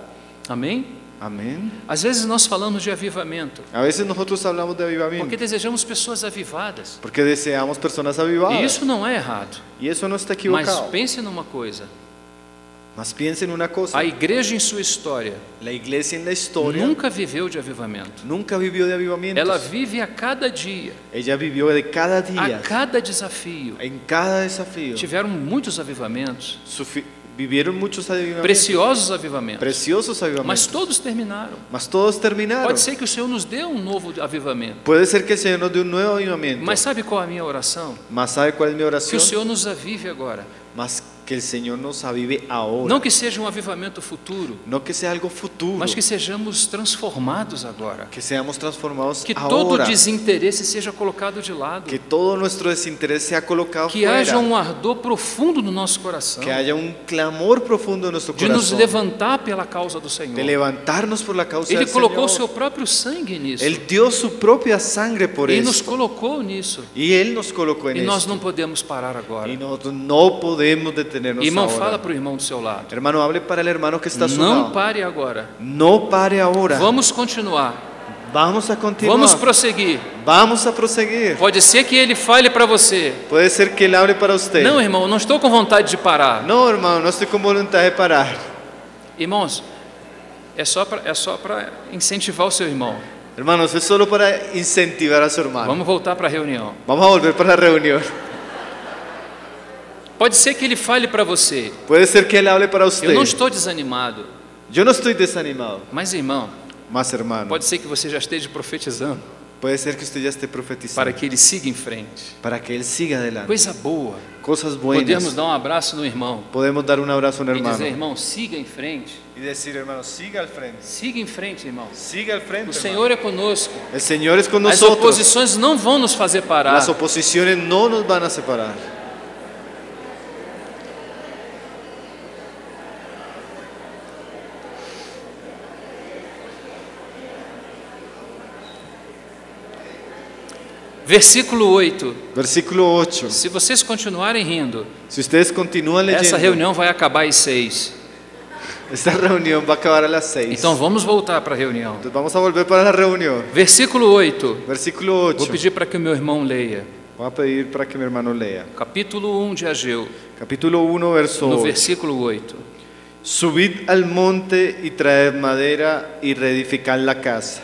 Amém? Amén. Às vezes nós falamos de avivamento, A veces nosotros hablamos de porque avivamiento desejamos pessoas avivadas. porque deseamos personas E avivadas. isso não é errado. Y eso no está Mas equivocado. pense numa coisa: Mas piensen una cosa, A igreja em sua história la iglesia en la historia nunca viveu de avivamento. nunca vivió de avivamientos. Ela vive a cada dia, Ella vivió de cada a día, cada desafio. en cada desafío. Tiveram muitos avivamentos, Vivieron muchos avivamientos, preciosos avivamentos, preciosos mas avivamientos, todos terminaram. mas todos terminaron. Pode ser que o Senhor nos dê um novo avivamento, Puede ser que el Señor nos dé un nuevo avivamiento. mas sabe qual é a minha oração? Mas ¿sabe cuál es mi Que oración? o Senhor nos avive agora. Más que el Señor nos avive ahora. Não que seja um avivamento futuro, No que sea algo futuro, mas que sejamos transformados agora. que seamos transformados Que todo ahora. desinteresse seja colocado de lado. Que todo nuestro desinterés sea colocado Que fuera. haja um ardor profundo no nosso coração. Que haya un clamor profundo en nuestro De nos corazón. levantar pela causa do Senhor. De levantarnos por la causa Ele del colocou o Señor. seu próprio sangue nisso. Él dio su propia sangre por Ele eso. nos colocou nisso. Y Él nos colocó en E nós esto. não podemos parar agora. Y nosotros no podemos detenernos Irmão, ahora. fala para o irmão do seu lado. Hermano, hable para el hermano que está a su Não lado. pare agora. No pare ahora. Vamos continuar. Vamos a continuar. Vamos prosseguir. Vamos a proseguir. Pode ser que ele fale para você. Puede ser que Él hable para usted. Não, irmão, não estou com vontade de parar. No, hermano, no estoy con voluntad de parar. Irmãos, é só para incentivar o seu irmão. Hermanos, es solo para incentivar a su hermano. Vamos voltar para a reunião. Vamos a volver para la reunión. Pode ser que ele fale para você. Puede ser que Él hable para usted. Eu não estou desanimado. Yo no estoy desanimado. Mas, irmão, Más hermano, pode ser que você já esteja profetizando puede ser que usted ya esté profetizando para que ele siga em frente. para que Él siga adelante. Coisa boa. Cosas buenas. Podemos dar um abraço no irmão Podemos dar un abrazo a un e hermano. dizer, irmão, siga em frente. Y decir, hermano, siga al frente. Siga em frente, irmão. Siga al frente. O hermano. Senhor é conosco. El Señor es con As nosotros. oposições não vão nos fazer parar. Las oposiciones no nos van a separar. Versículo 8. Versículo 8. Se vocês continuarem rindo, Si ustedes continúan leyendo, essa reunião vai acabar às 6. esta reunión va a acabar a las 6. Então vamos voltar para a reunião. Entonces vamos a volver para la reunión. Versículo 8. Versículo Vou 8. pedir para que o meu irmão leia. Voy a pedir para que mi hermano lea. Capítulo 1 de Ageu, Capítulo 1, verso no 8. versículo 8. Subid al monte y traed madera y reedificad la casa.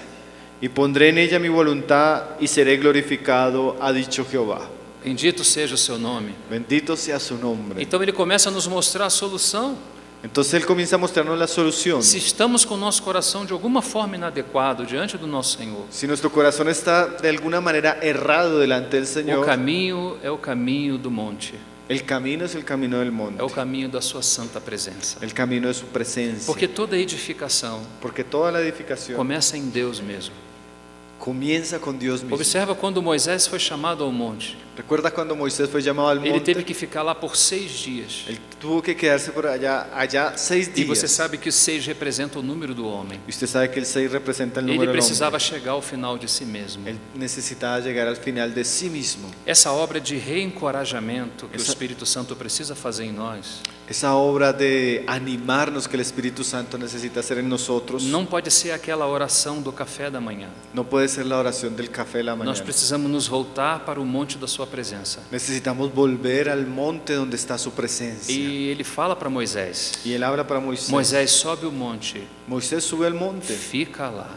Y pondré en ella mi voluntad y seré glorificado, ha dicho Jehová. Bendito seja o seu nome. Bendito sea su nombre. Então ele começa a nos mostrar a solução. Entonces Él comienza a mostrarnos la solución. Se estamos com o nosso coração de alguma forma inadequado diante do nosso Senhor, Si nuestro corazón está de alguna manera errado delante del o Señor, caminho é o caminho do monte, el camino es el camino del monte. é o caminho da sua santa presença. El camino de su presencia. Porque toda edificação Porque toda la edificación começa em Deus mesmo. comienza con Dios mismo. Observa quando Moisés foi chamado ao monte. ¿Recuerda cuando Moisés fue llamado al Ele teve monte? que ficar lá por 6 dias. Él tuvo que quedarse por allá 6 E você días. sabe que 6 representa o número do homem. Y usted sabe que el 6 representa el Ele número del precisava hombre. chegar ao final de si mesmo. Él necesitaba llegar al final de sí mismo. Essa obra de reencorajamento que o Essa- Espírito Santo precisa fazer em nós Esa obra de animarnos que el Espíritu Santo necesita hacer en nosotros não pode ser aquela oração do café da manhã. no puede ser la oración del café de la Nós mañana. precisamos nos voltar para o monte da sua presença. Necesitamos volver al monte donde está su presencia. E ele fala para Moisés: Y él habla para Moisés. Moisés, sobe o monte, Moisés sube al monte fica lá.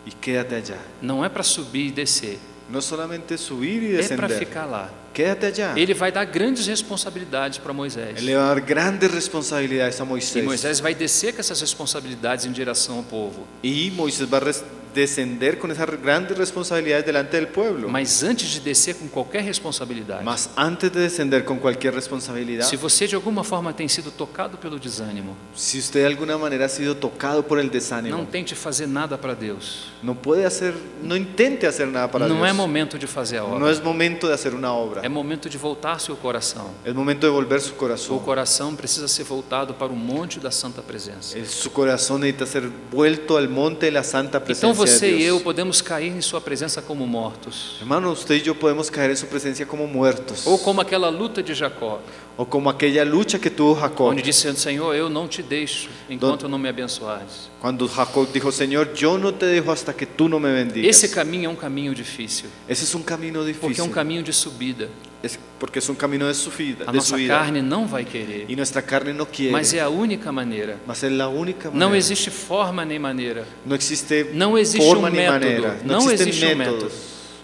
y quédate allá. Não é para subir e descer, No solamente subir y é para descender. ficar lá. Quédate allá. Ele vai dar grandes responsabilidades para Moisés. Él le va a dar grandes responsabilidades a E Moisés. Moisés vai descer com essas responsabilidades em direção ao povo. Y Moisés va a descender con esas grandes responsabilidades delante del pueblo. Mas antes de descer com qualquer responsabilidade, Mas antes de descender con cualquier responsabilidad, se você de alguma forma tem sido tocado pelo desânimo, si usted de alguna manera ha sido tocado por el desánimo, não tente fazer nada para Deus. no puede hacer, no intente hacer nada para Não é Dios. momento de fazer a No obra. es momento de hacer una obra. É momento de voltar seu coração. Es momento de volver su O corazón. coração precisa ser voltado para o monte da santa presença. Su corazón necesita ser vuelto al monte de la santa presencia Então você de e eu Dios. podemos cair em sua presença como mortos, Hermano, usted y yo podemos caer en su presencia como muertos. ou como aquela luta de Jacó, O como aquella lucha que tuvo Jacob. onde disse: Senhor, eu não te deixo enquanto não me abençoares. Cuando Jacob dijo, Señor, yo no te dejo hasta que tú no me bendigas. Esse caminho é um caminho difícil, Ese es un camino porque é um difícil. caminho de subida. es porque es un camino de su vida, A de su nossa vida. carne não vai querer. Y nuestra carne no quiere, Mas é a única maneira. mas es la única Não manera. existe forma nem maneira. No existe Não existe forma um ni método. manera, no Não existen existe um método métodos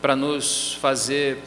para nos fazer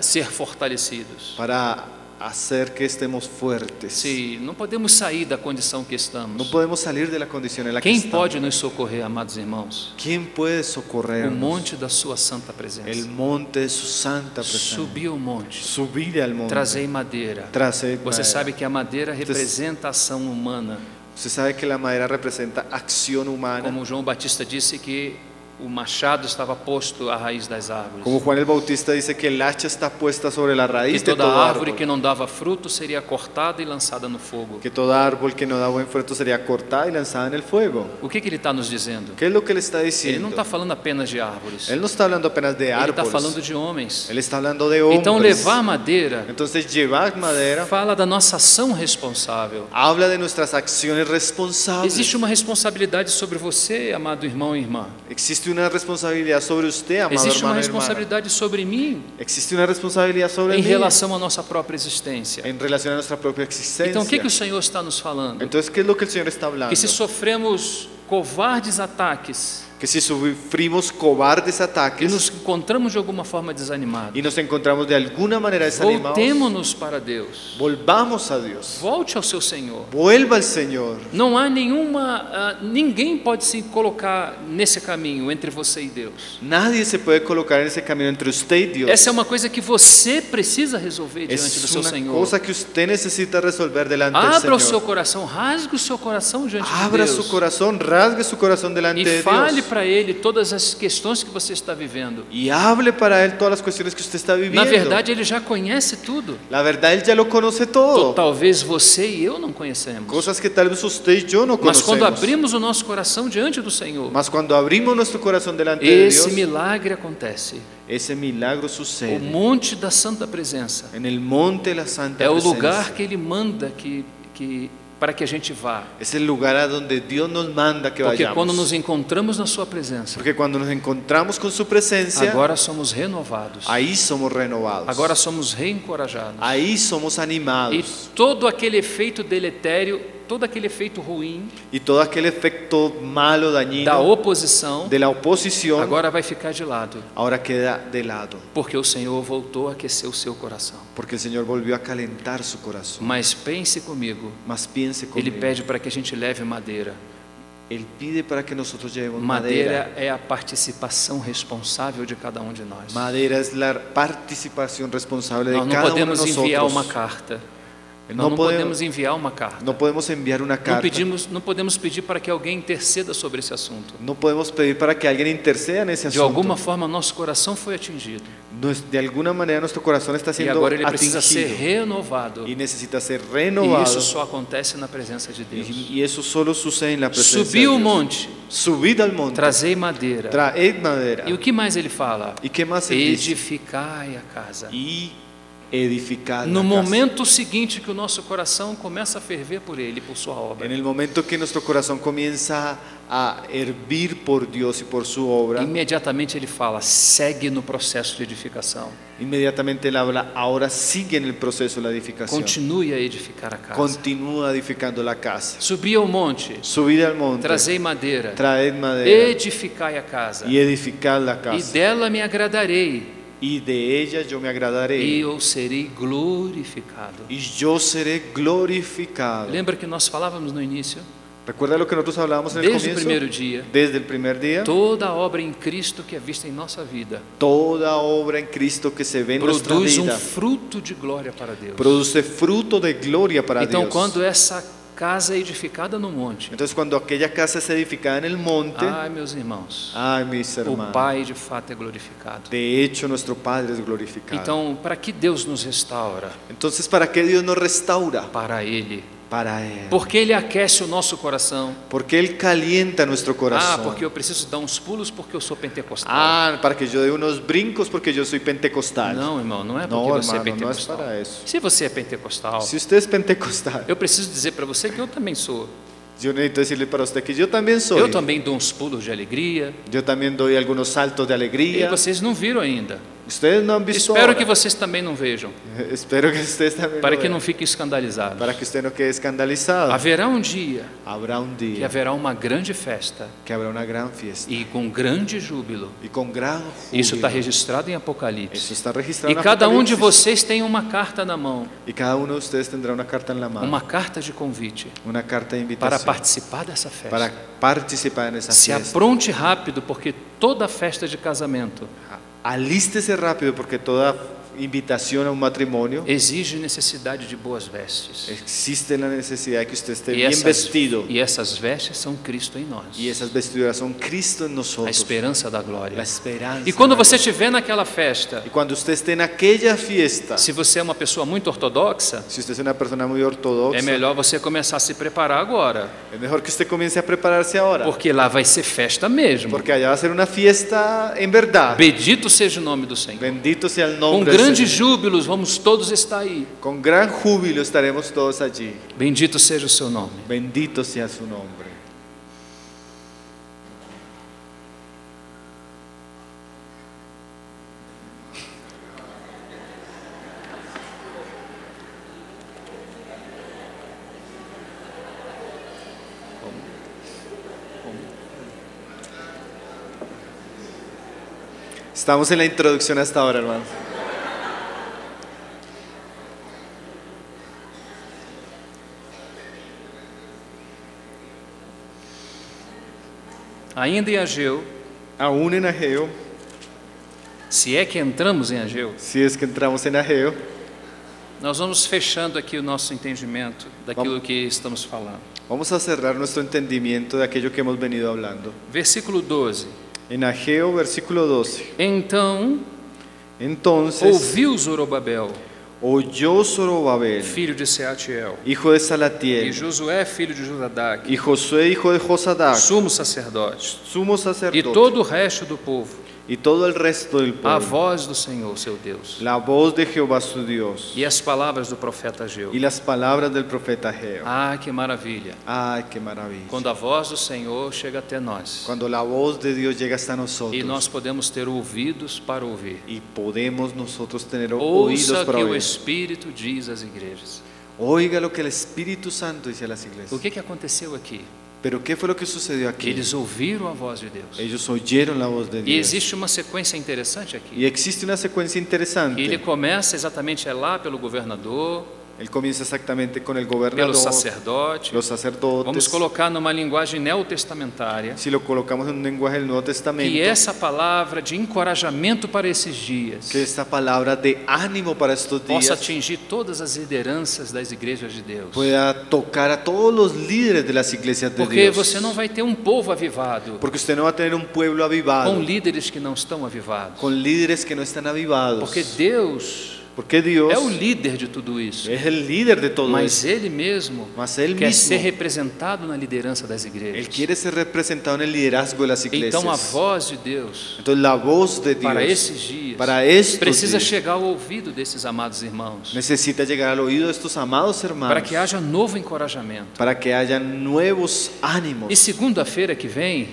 ser fortalecidos. para hacer que estemos fuertes. Sim, não podemos sair da condição que No estamos. podemos salir de la condición en la que Quem estamos. pode nos socorrer, amados irmãos? ¿Quién puede O socorrernos? monte da sua santa El presença. monte de su santa presencia. Subir o monte, Subir al monte. trazei madeira. Trazer Você madera. sabe que a madeira representa a ação humana. Usted sabe que la madera representa acción humana. Como João Batista disse que o machado estava posto à raiz das árvores. Como Juan el Bautista dice que el hacha está puesta sobre la Que raíz de toda todo árvore árbol. que não dava fruto seria cortada e lançada no fogo. Que toda árbol que no da buen fruto sería cortada y lanzada en el fuego. O que ele está nos dizendo? ¿Qué es lo que él está Ele não diciendo? está falando apenas de árvores. Él no está hablando apenas de Ele está árboles. falando de homens. Él está hablando de hombres. Então levar madeira Entonces llevar madera fala da nossa ação responsável. habla de nuestras acciones responsables. Existe uma responsabilidade sobre você, amado irmão e irmã. Existe una responsabilidad sobre usted, amado Existe uma hermano y hermana. responsabilidade sobre mim Existe una responsabilidad sobre em mí relação à nossa própria existência. en relación a nuestra propia existencia. Então o que o Senhor está nos falando? Entonces, ¿qué es lo que el Señor está hablando? Que se sofremos covardes ataques Que si sufrimos cobardes e ataques nos encontramos de alguma forma desanimados, y nos encontramos de alguna manera desanimados, voltemos-nos para Deus. volvamos a Dios. Volte ao seu Senhor. Vuelva al Señor. Não há ninguém pode se colocar nesse caminho entre você e Deus. Nadie se puede colocar en ese camino entre usted y Dios. Essa é uma coisa que você precisa resolver diante do Es seu una Senhor. cosa que usted necesita resolver delante del Abra o Señor. seu coração, rasgue o seu coração diante Abra de su Deus. corazón, rasgue su corazón delante E de fale Dios. para Ele todas as questões que você está vivendo. Y hable para Él todas las cuestiones que usted está viviendo. Na verdade, Ele já conhece tudo. La verdad, Él ya lo conoce todo. Talvez você e eu não conhecemos. Cosas que tal vez usted y yo no Mas quando conocemos. abrimos o nosso coração diante do Senhor, Mas cuando abrimos nuestro corazón delante de esse Dios, milagre acontece. ese milagro O sucede. monte da Santa Presença En el monte de la Santa é o Presencia. lugar que Ele manda para que a gente vá. Es el lugar a donde Dios nos manda que Porque vayamos. quando nos encontramos na Sua presença, Porque cuando nos encontramos con su presencia, agora somos renovados. ahí somos renovados. Agora somos reencorajados. Ahí somos E animados. todo aquele efeito deletério, todo aquele efeito ruim Y todo aquel efecto malo, dañino da oposição, de la oposición, agora vai ficar de lado. ahora queda de lado. Porque o Senhor voltou a aquecer o seu coração. Porque el Señor volvió a calentar su corazón. Mas pense comigo, Mas piense Ele conmigo. pede para que a gente leve madeira. Él pide para que nosotros llevemos madera. Madeira é a participação responsável de cada um de nós. Madera es la participación responsable de Nós não cada uno de podemos enviar uma nosotros. carta. Não Nós não podemos- podemos enviar uma carta. No podemos enviar una carta. Não podemos pedir para que alguém interceda sobre esse assunto. No podemos pedir para que alguien interceda en ese De asunto. alguma forma, nosso coração foi atingido. De alguna manera nuestro corazón está E siendo agora ele precisa ser atingido renovado. y necesita ser E renovado. isso só acontece na presença de Deus. Y eso solo sucede en la presencia Subi de o Dios. monte, Subid al monte, trazei madeira. traed madera. E o que mais ele fala? ¿Y qué más él dice? Edificai a casa. Y edificad No la casa. momento seguinte que o nosso coração começa a ferver por Ele, por sua obra, En el momento que nuestro corazón comienza a hervir por Dios y por su obra, imediatamente ele fala, segue no processo de edificação. inmediatamente él habla, ahora sigue en el proceso de la edificación. Continue a edificar a casa. Continúa edificando la casa. Subi ao monte, Subid al monte, trazei madeira, traed madera edificai a casa, y edificad la e casa. dela me agradarei, Y de ella yo me e agradaré eu serei glorificado. y yo seré glorificado. Lembra que nós falávamos no início? ¿Recuerda lo que nosotros hablábamos en el Desde o comienzo? primeiro dia, Desde el primer día, toda a obra em Cristo que é vista em nossa vida toda obra en Cristo que se ve en nuestra produz vida fruto de glória para Deus. produce fruto de gloria para Então, Dios. quando essa casa é edificada no monte, Entonces, cuando aquella casa es edificada en el monte, ai, meus irmãos, ay, mis o hermanos, Pai de fato é glorificado. de hecho nuestro Padre es glorificado. Então, para que Deus nos restaura? Entonces, ¿para qué Dios nos restaura? Para Ele. Para Él. Porque Ele aquece o nosso coração. Porque Él calienta nuestro Ah, corazón. porque eu preciso dar uns pulos porque eu sou pentecostal. Ah, para que yo dé unos brincos porque yo soy pentecostal. Não, irmão, não é porque No, você é hermano, no es pentecostal. para eso. Se você é pentecostal, Si usted es pentecostal, eu preciso dizer para você que eu também sou. yo necesito decirle para usted que yo también soy. Eu também dou uns pulos de alegria. Yo también doy algunos saltos de E alegría. vocês não viram ainda. Ustedes no han visto Espero ahora. que vocês também não vejam, Espero que ustedes también para lo que vean, não fiquem escandalizados. para que usted no quede escandalizado. Haverá um dia Habrá un que día haverá uma grande festa que habrá una gran fiesta e com grande júbilo. y con gran Isso está júbilo. registrado em Eso Apocalipse. está registrado E en cada um de Apocalipsis. vocês tem uma carta na mão, Y cada uno de ustedes tendrá una carta en la mano, uma carta de convite una carta de para invitación participar dessa para festa. participar en esa Se fiesta. apronte rápido, porque toda festa de casamento Alístese rápido porque toda invitación a un matrimonio exige necessidade de boas vestes. existe la necesidad de que usted esté E bien essas, vestido. e essas vestes são Cristo em nós, Y esas vestiduras son Cristo en a nosotros, esperança da la glória. esperanza. E quando você estiver naquela festa, Y cuando usted esté en aquella fiesta, se você é uma pessoa muito ortodoxa, si usted es una persona muy ortodoxa, é melhor você começar a se preparar agora, es mejor que usted comience a prepararse ahora, porque lá vai ser festa mesmo. porque allá va a ser una fiesta en verdad. Bendito seja o nome do Senhor. Bendito sea el Com nombre del grandes Señor. júbilos vamos todos estar aí. Con gran júbilo estaremos todos allí. Bendito seja o seu nome. Bendito sea su nombre. Estamos en la introducción hasta ahora, hermanos. Ainda em Ageu, Aún en Ageo, se é que entramos em Ageu, si es que entramos en Ageo, nós vamos fechando aqui o nosso entendimento daquilo que estamos falando. vamos a cerrar nuestro entendimiento de aquello que hemos venido hablando. Versículo 12. En Ageo, versículo 12. Então Entonces ouviu Zorobabel, oyó Zorobabel, filho de Sealtiel, hijo de e Salatiel, Josué, filho de Josadac, y Josué, hijo de Josadac, sumo sacerdote, sumo e sacerdote, todo o resto do povo, y todo el resto del a pueblo, voz do Senhor, seu Deus, la voz de Jehová su Dios, e as palavras do profeta Ageu. y las palabras del profeta Ageo. Ah, que maravilha! Ay, qué maravilla. Quando a voz do Senhor chega até nós, Cuando la voz de Dios llega hasta e nosotros nós podemos ter ouvidos para ouvir. y podemos nosotros tener Ouça oídos o para que o oír. Espírito diz às igrejas. Oiga lo que el Espíritu Santo dice a las O iglesias. que aconteceu aqui? Pero ¿qué fue lo que sucedió aquí? Eles ouviram a voz de Deus. Ellos oyeron la voz de E Dios. existe uma sequência interessante aqui. Y existe una secuencia interesante. Ele começa exatamente lá pelo governador, Él comienza exactamente con el pelo gobernador, sacerdote. los sacerdotes. Vamos colocar numa linguagem neotestamentária Si lo colocamos en un lenguaje del Nuevo Testamento, que essa palavra de encorajamento para esses dias que esta palabra de ánimo para estos possa días atingir todas as lideranças das igrejas de Deus. pueda tocar a todos los líderes de las iglesias de Porque Dios. você não vai ter um povo avivado Porque usted no va a tener un pueblo avivado, com líderes que não estão avivados. con líderes que no están avivados. Porque Deus Porque Dios é o líder de tudo isso. es el líder de todo Mas eso. Ele mesmo Mas Él quer mismo, ser representado na liderança das Él igrejas. quiere ser representado en el liderazgo de las iglesias. Então a voz de Deus Entonces la voz de Dios para esses dias para estos precisa días chegar ao ouvido desses amados irmãos, necesita llegar al oído de estos amados hermanos para que haja novo encorajamento. para que haya nuevos ánimos. E segunda-feira que vem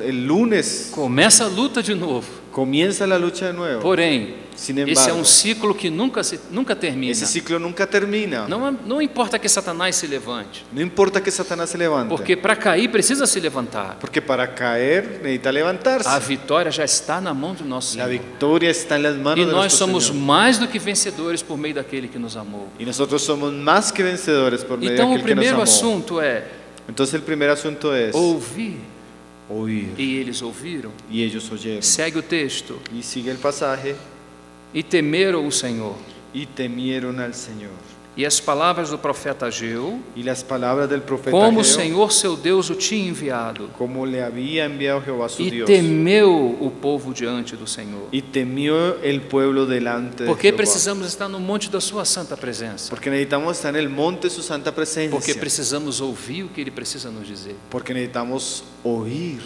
El lunes começa a luta de novo. comienza la lucha de nuevo. Porém, Sin esse é embargo, um ciclo que nunca termina. ese ciclo nunca termina. Não importa que Satanás se levante, No importa que Satanás se levante, porque para cair precisa se levantar. porque para caer necesita levantarse. A vitória já está na mão do nosso La Senhor. victoria está en las manos E de nós nuestro somos Señor. mais do que vencedores por meio daquele que nos amou. Y nosotros somos más que vencedores por medio Então de o aquel que nos primeiro amó. assunto é Entonces el primer asunto es ouvir. oír. E eles ouviram. Y ellos oyeron. Segue o texto. Y sigue el pasaje. E temeram o Senhor. Y temieron al Señor. E as palavras do profeta Ageu, Y las palabras del profeta como o Ageo, Senhor seu Deus o tinha enviado. como le había enviado Jehová su E Dios. temeu o povo diante do Senhor. Y temió el pueblo delante de Porque Jehová. precisamos estar no monte da sua santa presença. Porque necesitamos estar en el monte de su santa presencia. Porque precisamos ouvir o que Ele precisa nos dizer. Porque necesitamos oír.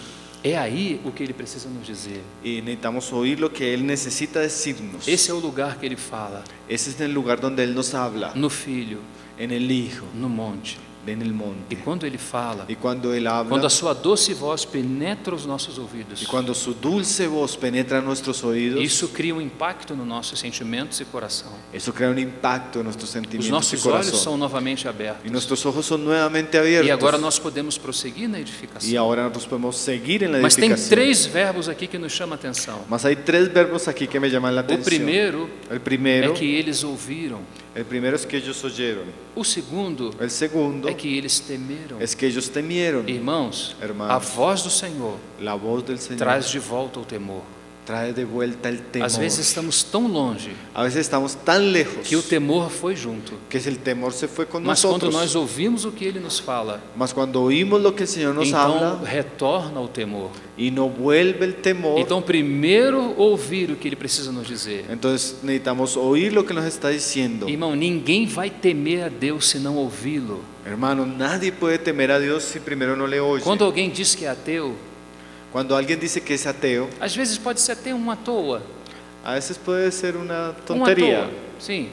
É aí o que Ele precisa nos dizer. Y necesitamos oír lo que Él necesita decirnos. Esse é o lugar que Ele fala. Ese es el lugar donde Él nos habla. No Filho, En el Hijo. no monte. en el E monte. quando Ele fala, Y cuando Él quando habla, a sua doce voz penetra os nossos ouvidos, y cuando su dulce voz penetra nuestros oídos, isso cria um impacto nos nossos sentimentos e coração. eso crea un impacto en nuestros Os sentimientos y nossos olhos corazón. são novamente Y abertos. nuestros ojos son nuevamente E agora abiertos. nós podemos prosseguir na Y edificação. ahora nosotros podemos seguir en la Mas tem edificación. 3 verbos aqui que nos chamam a atenção. Mas hay 3 verbos aquí que me llaman la O atención. primeiro El é primero, que eles ouviram. el primero es que ellos oyeron. O segundo El segundo é que eles temeram. es que ellos temieron. Irmãos, Hermanos, a voz do Senhor la voz del Señor traz de volta o temor. trae de vuelta el temor. Às vezes estamos tão longe A veces estamos tan lejos que o temor foi junto. que el temor se fue con Mas quando nosotros. nós ouvimos o que Ele nos fala, Mas cuando oímos lo que el Señor nos então habla retorna o temor. y no vuelve el temor, Então primeiro ouvir o que Ele precisa nos dizer. entonces necesitamos oír lo que nos está diciendo. Irmão, ninguém vai temer a Deus se não ouvi-lo. Hermano, nadie puede temer a Dios si primero no le oye. Quando alguém diz que é ateu, Cuando alguien dice que es ateo, às vezes pode ser ateu à toa. a veces puede ser una À tontería, toa, sim.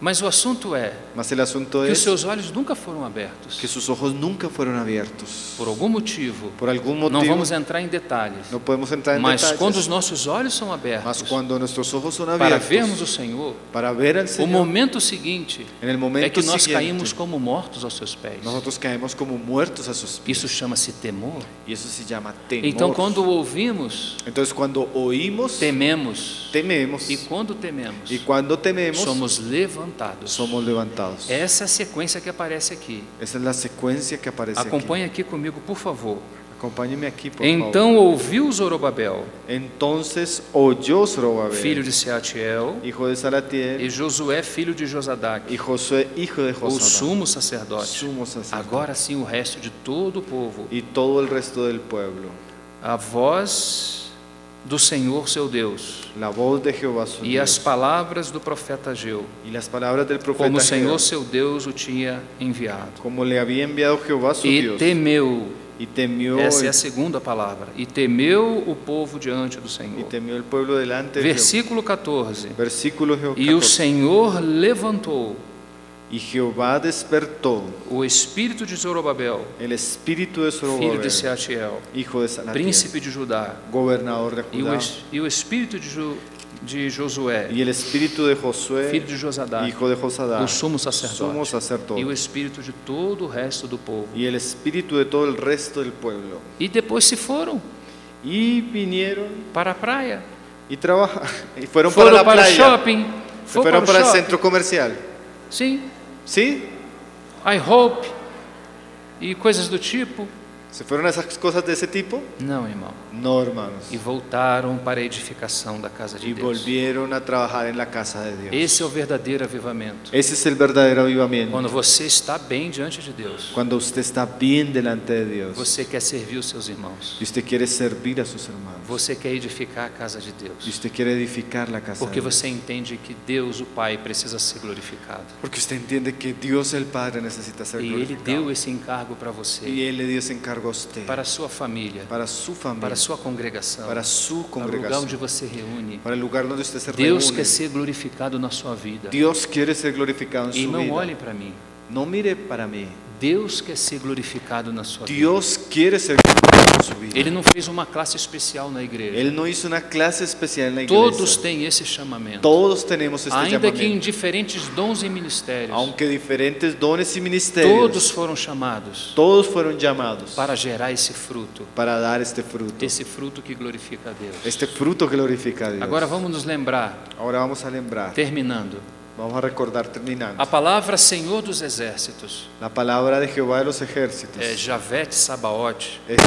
Mas o assunto é mas el asunto que os es seus olhos nunca foram abertos. que sus ojos nunca fueron abiertos. Por algum motivo, Por algún não motivo, vamos entrar em detalhes. no podemos entrar en Mas detalles, quando os nossos olhos são mas abertos cuando nuestros ojos son para abiertos vermos o Senhor, para ver al o Señor, momento seguinte en el é momento que nós siguiente, caímos como mortos aos seus pés. nosotros caemos como muertos a sus pies. Isso chama-se temor. Y eso se llama temor. Então, quando ouvimos, Entonces, cuando oímos, tememos. tememos. E quando tememos, Y cuando tememos, somos levantados. somos levantados. Essa é a sequência que aparece aqui. Esa es la secuencia que aparece Acompanhe aqui comigo, por favor. aquí. Acompáñeme aquí, por favor. Então ouviu Zorobabel, Entonces oyó Zorobabel, filho de Sealtiel, hijo de Salatiel, e Josué, filho de Josadac, y Josué, hijo de o Josadá, sumo sacerdote. sumo sacerdote, Agora sim o resto de todo o povo. y todo el resto del pueblo. A voz do Senhor seu Deus La voz de Jehová su e as Dios, palavras do profeta Ageu, y las palabras del profeta como o Jehová, Senhor seu Deus o tinha enviado. como le había enviado Jehová su E Dios, temeu, y temió essa é el, a segunda palavra, e temeu o povo diante do y Senhor. temió el pueblo delante de Jehová. Versículo 14. Versículo Jehová E o 14. Senhor levantou Y Jehová despertó o espírito de Zorobabel, el espíritu de filho Zorobabel, de Sealtiel, hijo de Salatiel, príncipe de Judá, gobernador de Judá, e o espírito de Josué, y el espíritu de Josué, filho de Josadac, hijo de Josadá, o sumo sumo sacerdote, sacerdote, e o espírito de todo o resto do povo. y el espíritu de todo el resto del pueblo. E depois se foram Y vinieron para a praia, y trabajaron, y fueron foram para la para o playa, shopping, se foram fueron para para o el shopping. centro comercial. Sim, ¿Sí? I hope e coisas do tipo. ¿Se fueron a esas cosas de ese tipo? Não, irmão. No, hermanos. E voltaram para a edificação da casa de Y Deus. volvieron a trabajar en la casa de Dios. Esse é o verdadeiro avivamento. Ese es el verdadero avivamiento. Quando você está bem diante de Deus, Cuando usted está bien delante de Dios você quer servir os seus irmãos, y usted quiere servir a sus hermanos você quer edificar a casa de y Deus, usted quiere edificar la casa porque de Dios. você entende que Deus, o Pai, precisa ser glorificado. Porque usted entiende que Dios el Padre necesita ser E Ele glorificado. deu esse encargo para você, Y Él le dio ese encargo a usted, para a sua família, para su familia, para a sua congregação, para su para o lugar congregación, onde você reúne. para el lugar donde usted se Deus reúne. quer ser glorificado na sua vida. Dios quiere ser glorificado en E su não vida. olhe para mim. No mire para mí. Deus quer ser glorificado na sua vida. Dios quiere ser glorificado en su vida. Ele não fez uma classe especial na igreja. Él no hizo una clase especial en la iglesia. Todos têm esse chamamento. Todos tenemos este Ainda que em llamamiento. diferentes dons e ministérios, Aunque diferentes dones y ministerios, todos foram chamados todos fueron llamados para gerar esse fruto, para dar este fruto. esse fruto que glorifica a Deus. Este fruto que glorifica a Dios. Agora vamos nos lembrar, Ahora vamos a lembrar, terminando, vamos a recordar terminando. a palavra Senhor dos Exércitos La palabra de Jehová de los ejércitos é Javet Sabaoth. es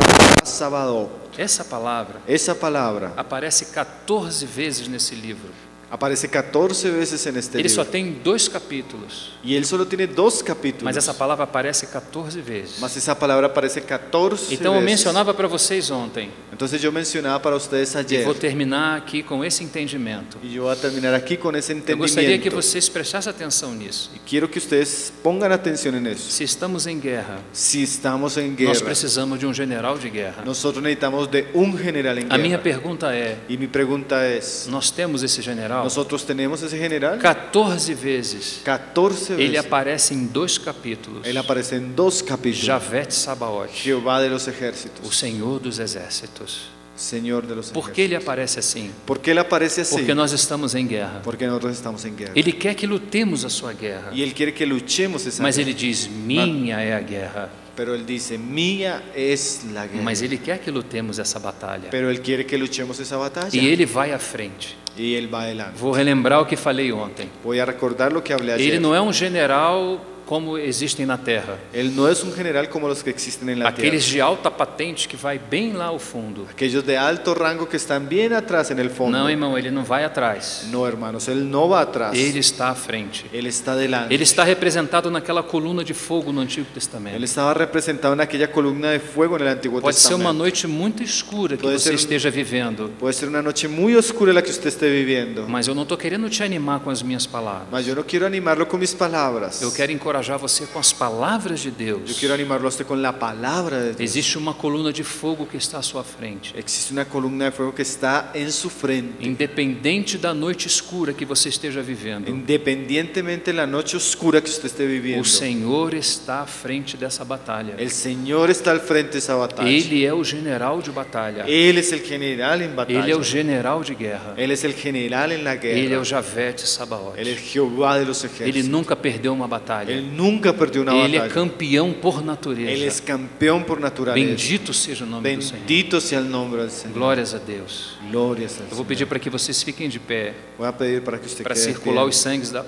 sábado. Essa palavra Esa palabra aparece 14 vezes nesse livro. aparece 14 veces en este Ele só libro. tem 2 capítulos, Y él solo tiene 2 capítulos. mas essa palavra aparece 14 vezes. Mas esa palabra aparece 14 Então eu veces. mencionava para vocês ontem, Entonces yo mencionaba para ustedes e ayer. vou terminar aqui com esse entendimento. Y yo voy a terminar aquí con ese Eu gostaria que entendimiento. vocês prestassem atenção nisso. Y quiero que ustedes pongan atención en eso. Se estamos em guerra, Si estamos en nós guerra, precisamos de um general de guerra. nosotros necesitamos de un general en A minha guerra. pergunta é: Y mi pregunta es, nós temos esse general? general. Nosotros tenemos ese general. 14 vezes 14 ele veces. aparece em 2 capítulos. Él aparece en 2 capítulos. Javet Sabaoth, Jehová de los o ejércitos. Senhor dos exércitos. Señor de los Por que ele ejércitos. aparece assim? ¿Por qué él aparece así? Porque nós estamos em guerra. Porque nosotros estamos en guerra. Ele quer que lutemos a sua guerra. Y él quiere que luchemos esa Mas guerra. ele diz: minha é a guerra. Pero él dice, mía es la guerra. Mas ele quer que lutemos essa batalha. Pero él quiere que luchemos esa batalla. E ele vai à frente. Y él va adelante. Vou relembrar o que falei ontem. Voy a recordar lo que hablé ayer. Ele não é um general como existem na terra. Él no es un general como los que existen en la Aqueles tierra. de alta patente que vai bem lá ao fundo. Aquellos de alto rango que están bien atrás en el fondo. Não, irmão, ele não vai atrás. No, hermanos, él no va atrás. Ele está à frente. Él está adelante. Ele está representado naquela coluna de fogo no Antigo Él Testamento. estaba representado en aquella columna de fuego en el Antiguo Pode ser uma Testamento. noite muito escura que Pode você ser esteja vivendo, Puede ser una noche muy oscura la que usted esté viviendo. mas eu não estou querendo te animar com as minhas palavras. Mas yo no quiero animarlo con mis palabras. Eu quero encorajar você com as palavras de Yo Deus. quiero animarlo a usted con la palabra de Dios. Existe uma coluna de fogo que está à sua frente. Existe una columna de fuego que está en su frente. Independente da noite escura que você esteja vivendo, Independientemente de la noche oscura que usted esté viviendo. o Senhor está à frente dessa batalha. El Señor está al frente de esa batalla. Ele é o general de batalha. Él es el general en batalla. Ele é o general de guerra. Él es el general en la guerra. Ele é o Javet Sabaoth. Él es Jehová de los Ele ejércitos. nunca perdeu uma batalha. Él nunca perdió una Ele é batalla. campeão por Él es natureza. campeón por naturaleza. Bendito seja o nome do Senhor. Bendito sea el nombre del Señor. Glórias a Deus. Glorias al Eu vou Señor. pedir para que vocês fiquem de pé, Voy a pedir para que usted para quede de circular pie,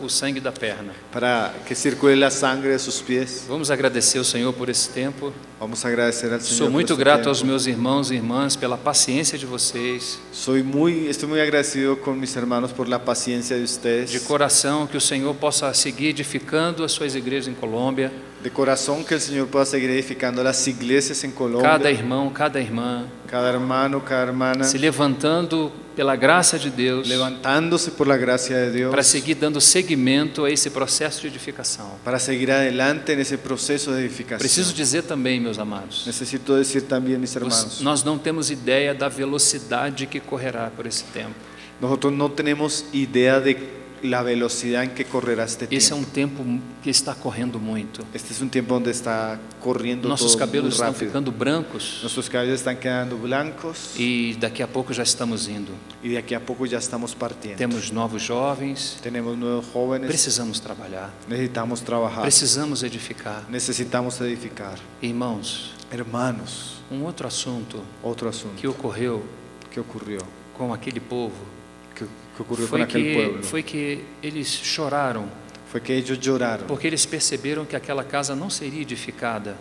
o sangue da perna. para que circule la sangre de sus pies. Vamos agradecer ao Senhor por esse tempo. Vamos a agradecer al Señor. Sou por muito este grato tiempo. aos meus irmãos e irmãs pela paciência de vocês. Estoy muy agradecido con mis hermanos por la paciencia de ustedes. De coração, que o Senhor possa seguir edificando as suas igrejas em Colômbia. De corazón, que el Señor pueda seguir edificando las iglesias en Colombia. Cada irmão, cada irmã, Cada hermano, cada hermana, se levantando pela graça de Deus levantándose por la gracia de Dios para seguir dando seguimento a esse processo de edificação. para seguir adelante en ese proceso de edificación. Preciso dizer também, meus amados, Necesito decir también, mis hermanos, nós não temos ideia da velocidade que correrá por esse tempo. nosotros no tenemos idea de la velocidad en que correrá este Esse é tiempo. tempo que está correndo muito. Este es un tiempo donde está corriendo Nossos todo muy cabelos estão rápido. ficando brancos Nuestros cabellos están quedando blancos e daqui a pouco já estamos indo. y de aquí a poco ya estamos partiendo. Temos novos jovens, Tenemos nuevos jóvenes, precisamos trabalhar, necesitamos trabajar, precisamos edificar. necesitamos edificar. Irmãos, Hermanos, outro assunto otro asunto que ocorreu que ocurrió, com aquele povo que ocurrió con aquel pueblo, foi que eles choraram fue que ellos lloraron porque eles perceberam que aquela casa não seria edificada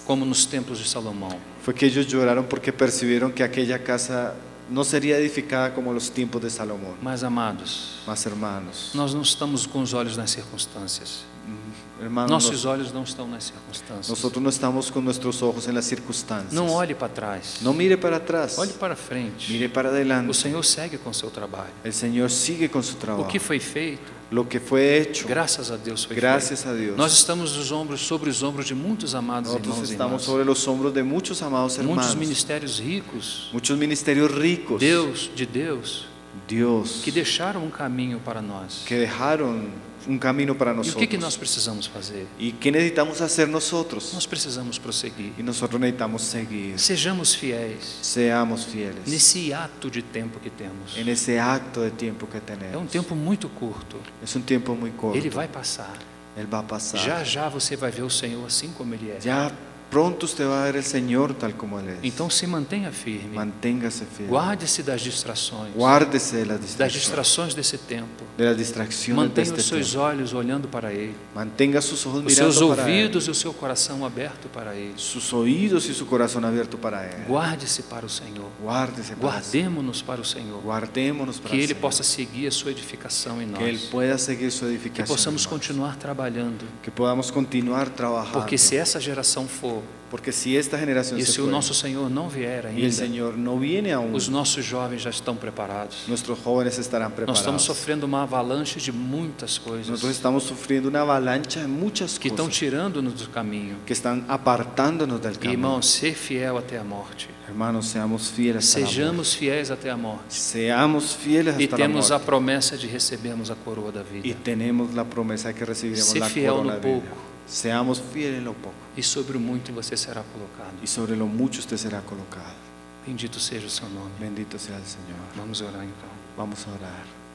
como nos templos de Salomão. fue que ellos lloraron porque percibieron que aquella casa no sería edificada como los tiempos de Salomón. Mas, amados, Mas hermanos, nós não estamos com os olhos nas circunstâncias. hermanos, Nossos olhos não estão nas circunstâncias. nosotros no estamos con nuestros ojos en las circunstancias. Não olhe para trás. No mire para atrás, Olhe para frente. mire para adelante. O Senhor segue com o seu trabalho. El Señor sigue con su O trabajo. que foi feito, Lo que fue hecho, graças a Deus foi feito. gracias a Dios. Nós estamos sobre os ombros de muitos amados Nosotros irmãos e estamos irmãs. sobre los hombros de muchos amados Muitos hermanos, ministérios ricos, muchos ministerios ricos, de Deus, Dios, que deixaram um caminho para nós. que dejaron un camino para E o nosotros. que nós precisamos fazer? ¿Y qué necesitamos hacer nosotros? Nós precisamos prosseguir. Y nosotros necesitamos seguir. Sejamos fiéis Seamos fieles nesse ato de tempo que temos. en ese acto de tiempo que É tenemos. um tempo muito curto. Es un tiempo muy corto. Ele vai passar. Él va a pasar. Já já você vai ver o Senhor assim como Ele é. Ya pronto usted va a ver el Señor tal como Él es. Então se mantenha firme. Manténgase fiel. Guarde-se das distrações. Guárdese de las Das distracciones. distrações desse tempo. De las distracciones de Mantenha este os seus tiempo. olhos olhando para Ele. Mantenga sus ojos Os seus mirando para Él. ouvidos e o seu coração aberto para Ele. Sus oídos y su corazón abierto para Él. Guarde-se para o Senhor. Guárdese para Él. Guardemo-nos para o Senhor. Guardémonos para Que el Ele Señor. possa seguir a sua edificação em Que Él nós. pueda seguir su Que edificación. possamos en nosotros. continuar trabalhando. Que podamos continuar trabajando. Porque se essa geração for for, Porque si esta generación e se se o fue nosso Senhor não vier y el ainda, Señor no viene aún, os nossos jovens já estão preparados. nuestros jóvenes estarán Nós estamos preparados. sofrendo uma avalanche de muitas coisas Nosotros estamos sufriendo una avalancha de muchas que estão cosas tirando-nos do caminho. que están apartándonos del E, camino. irmão, ser fiel até a morte. Hermanos, seamos fieles hasta la muerte. Sejamos fiéis até a morte. Seamos fieles E hasta la temos a muerte. promessa de recebermos a coroa da Y vida. tenemos la promesa que recibiremos Sé la fiel corona no de vida. poco. Seamos fieles en lo poco E sobre o muito você será colocado. y sobre lo mucho usted será colocado. Bendito seja o seu nome. Bendito sea el Señor. Vamos orar então. Vamos a orar.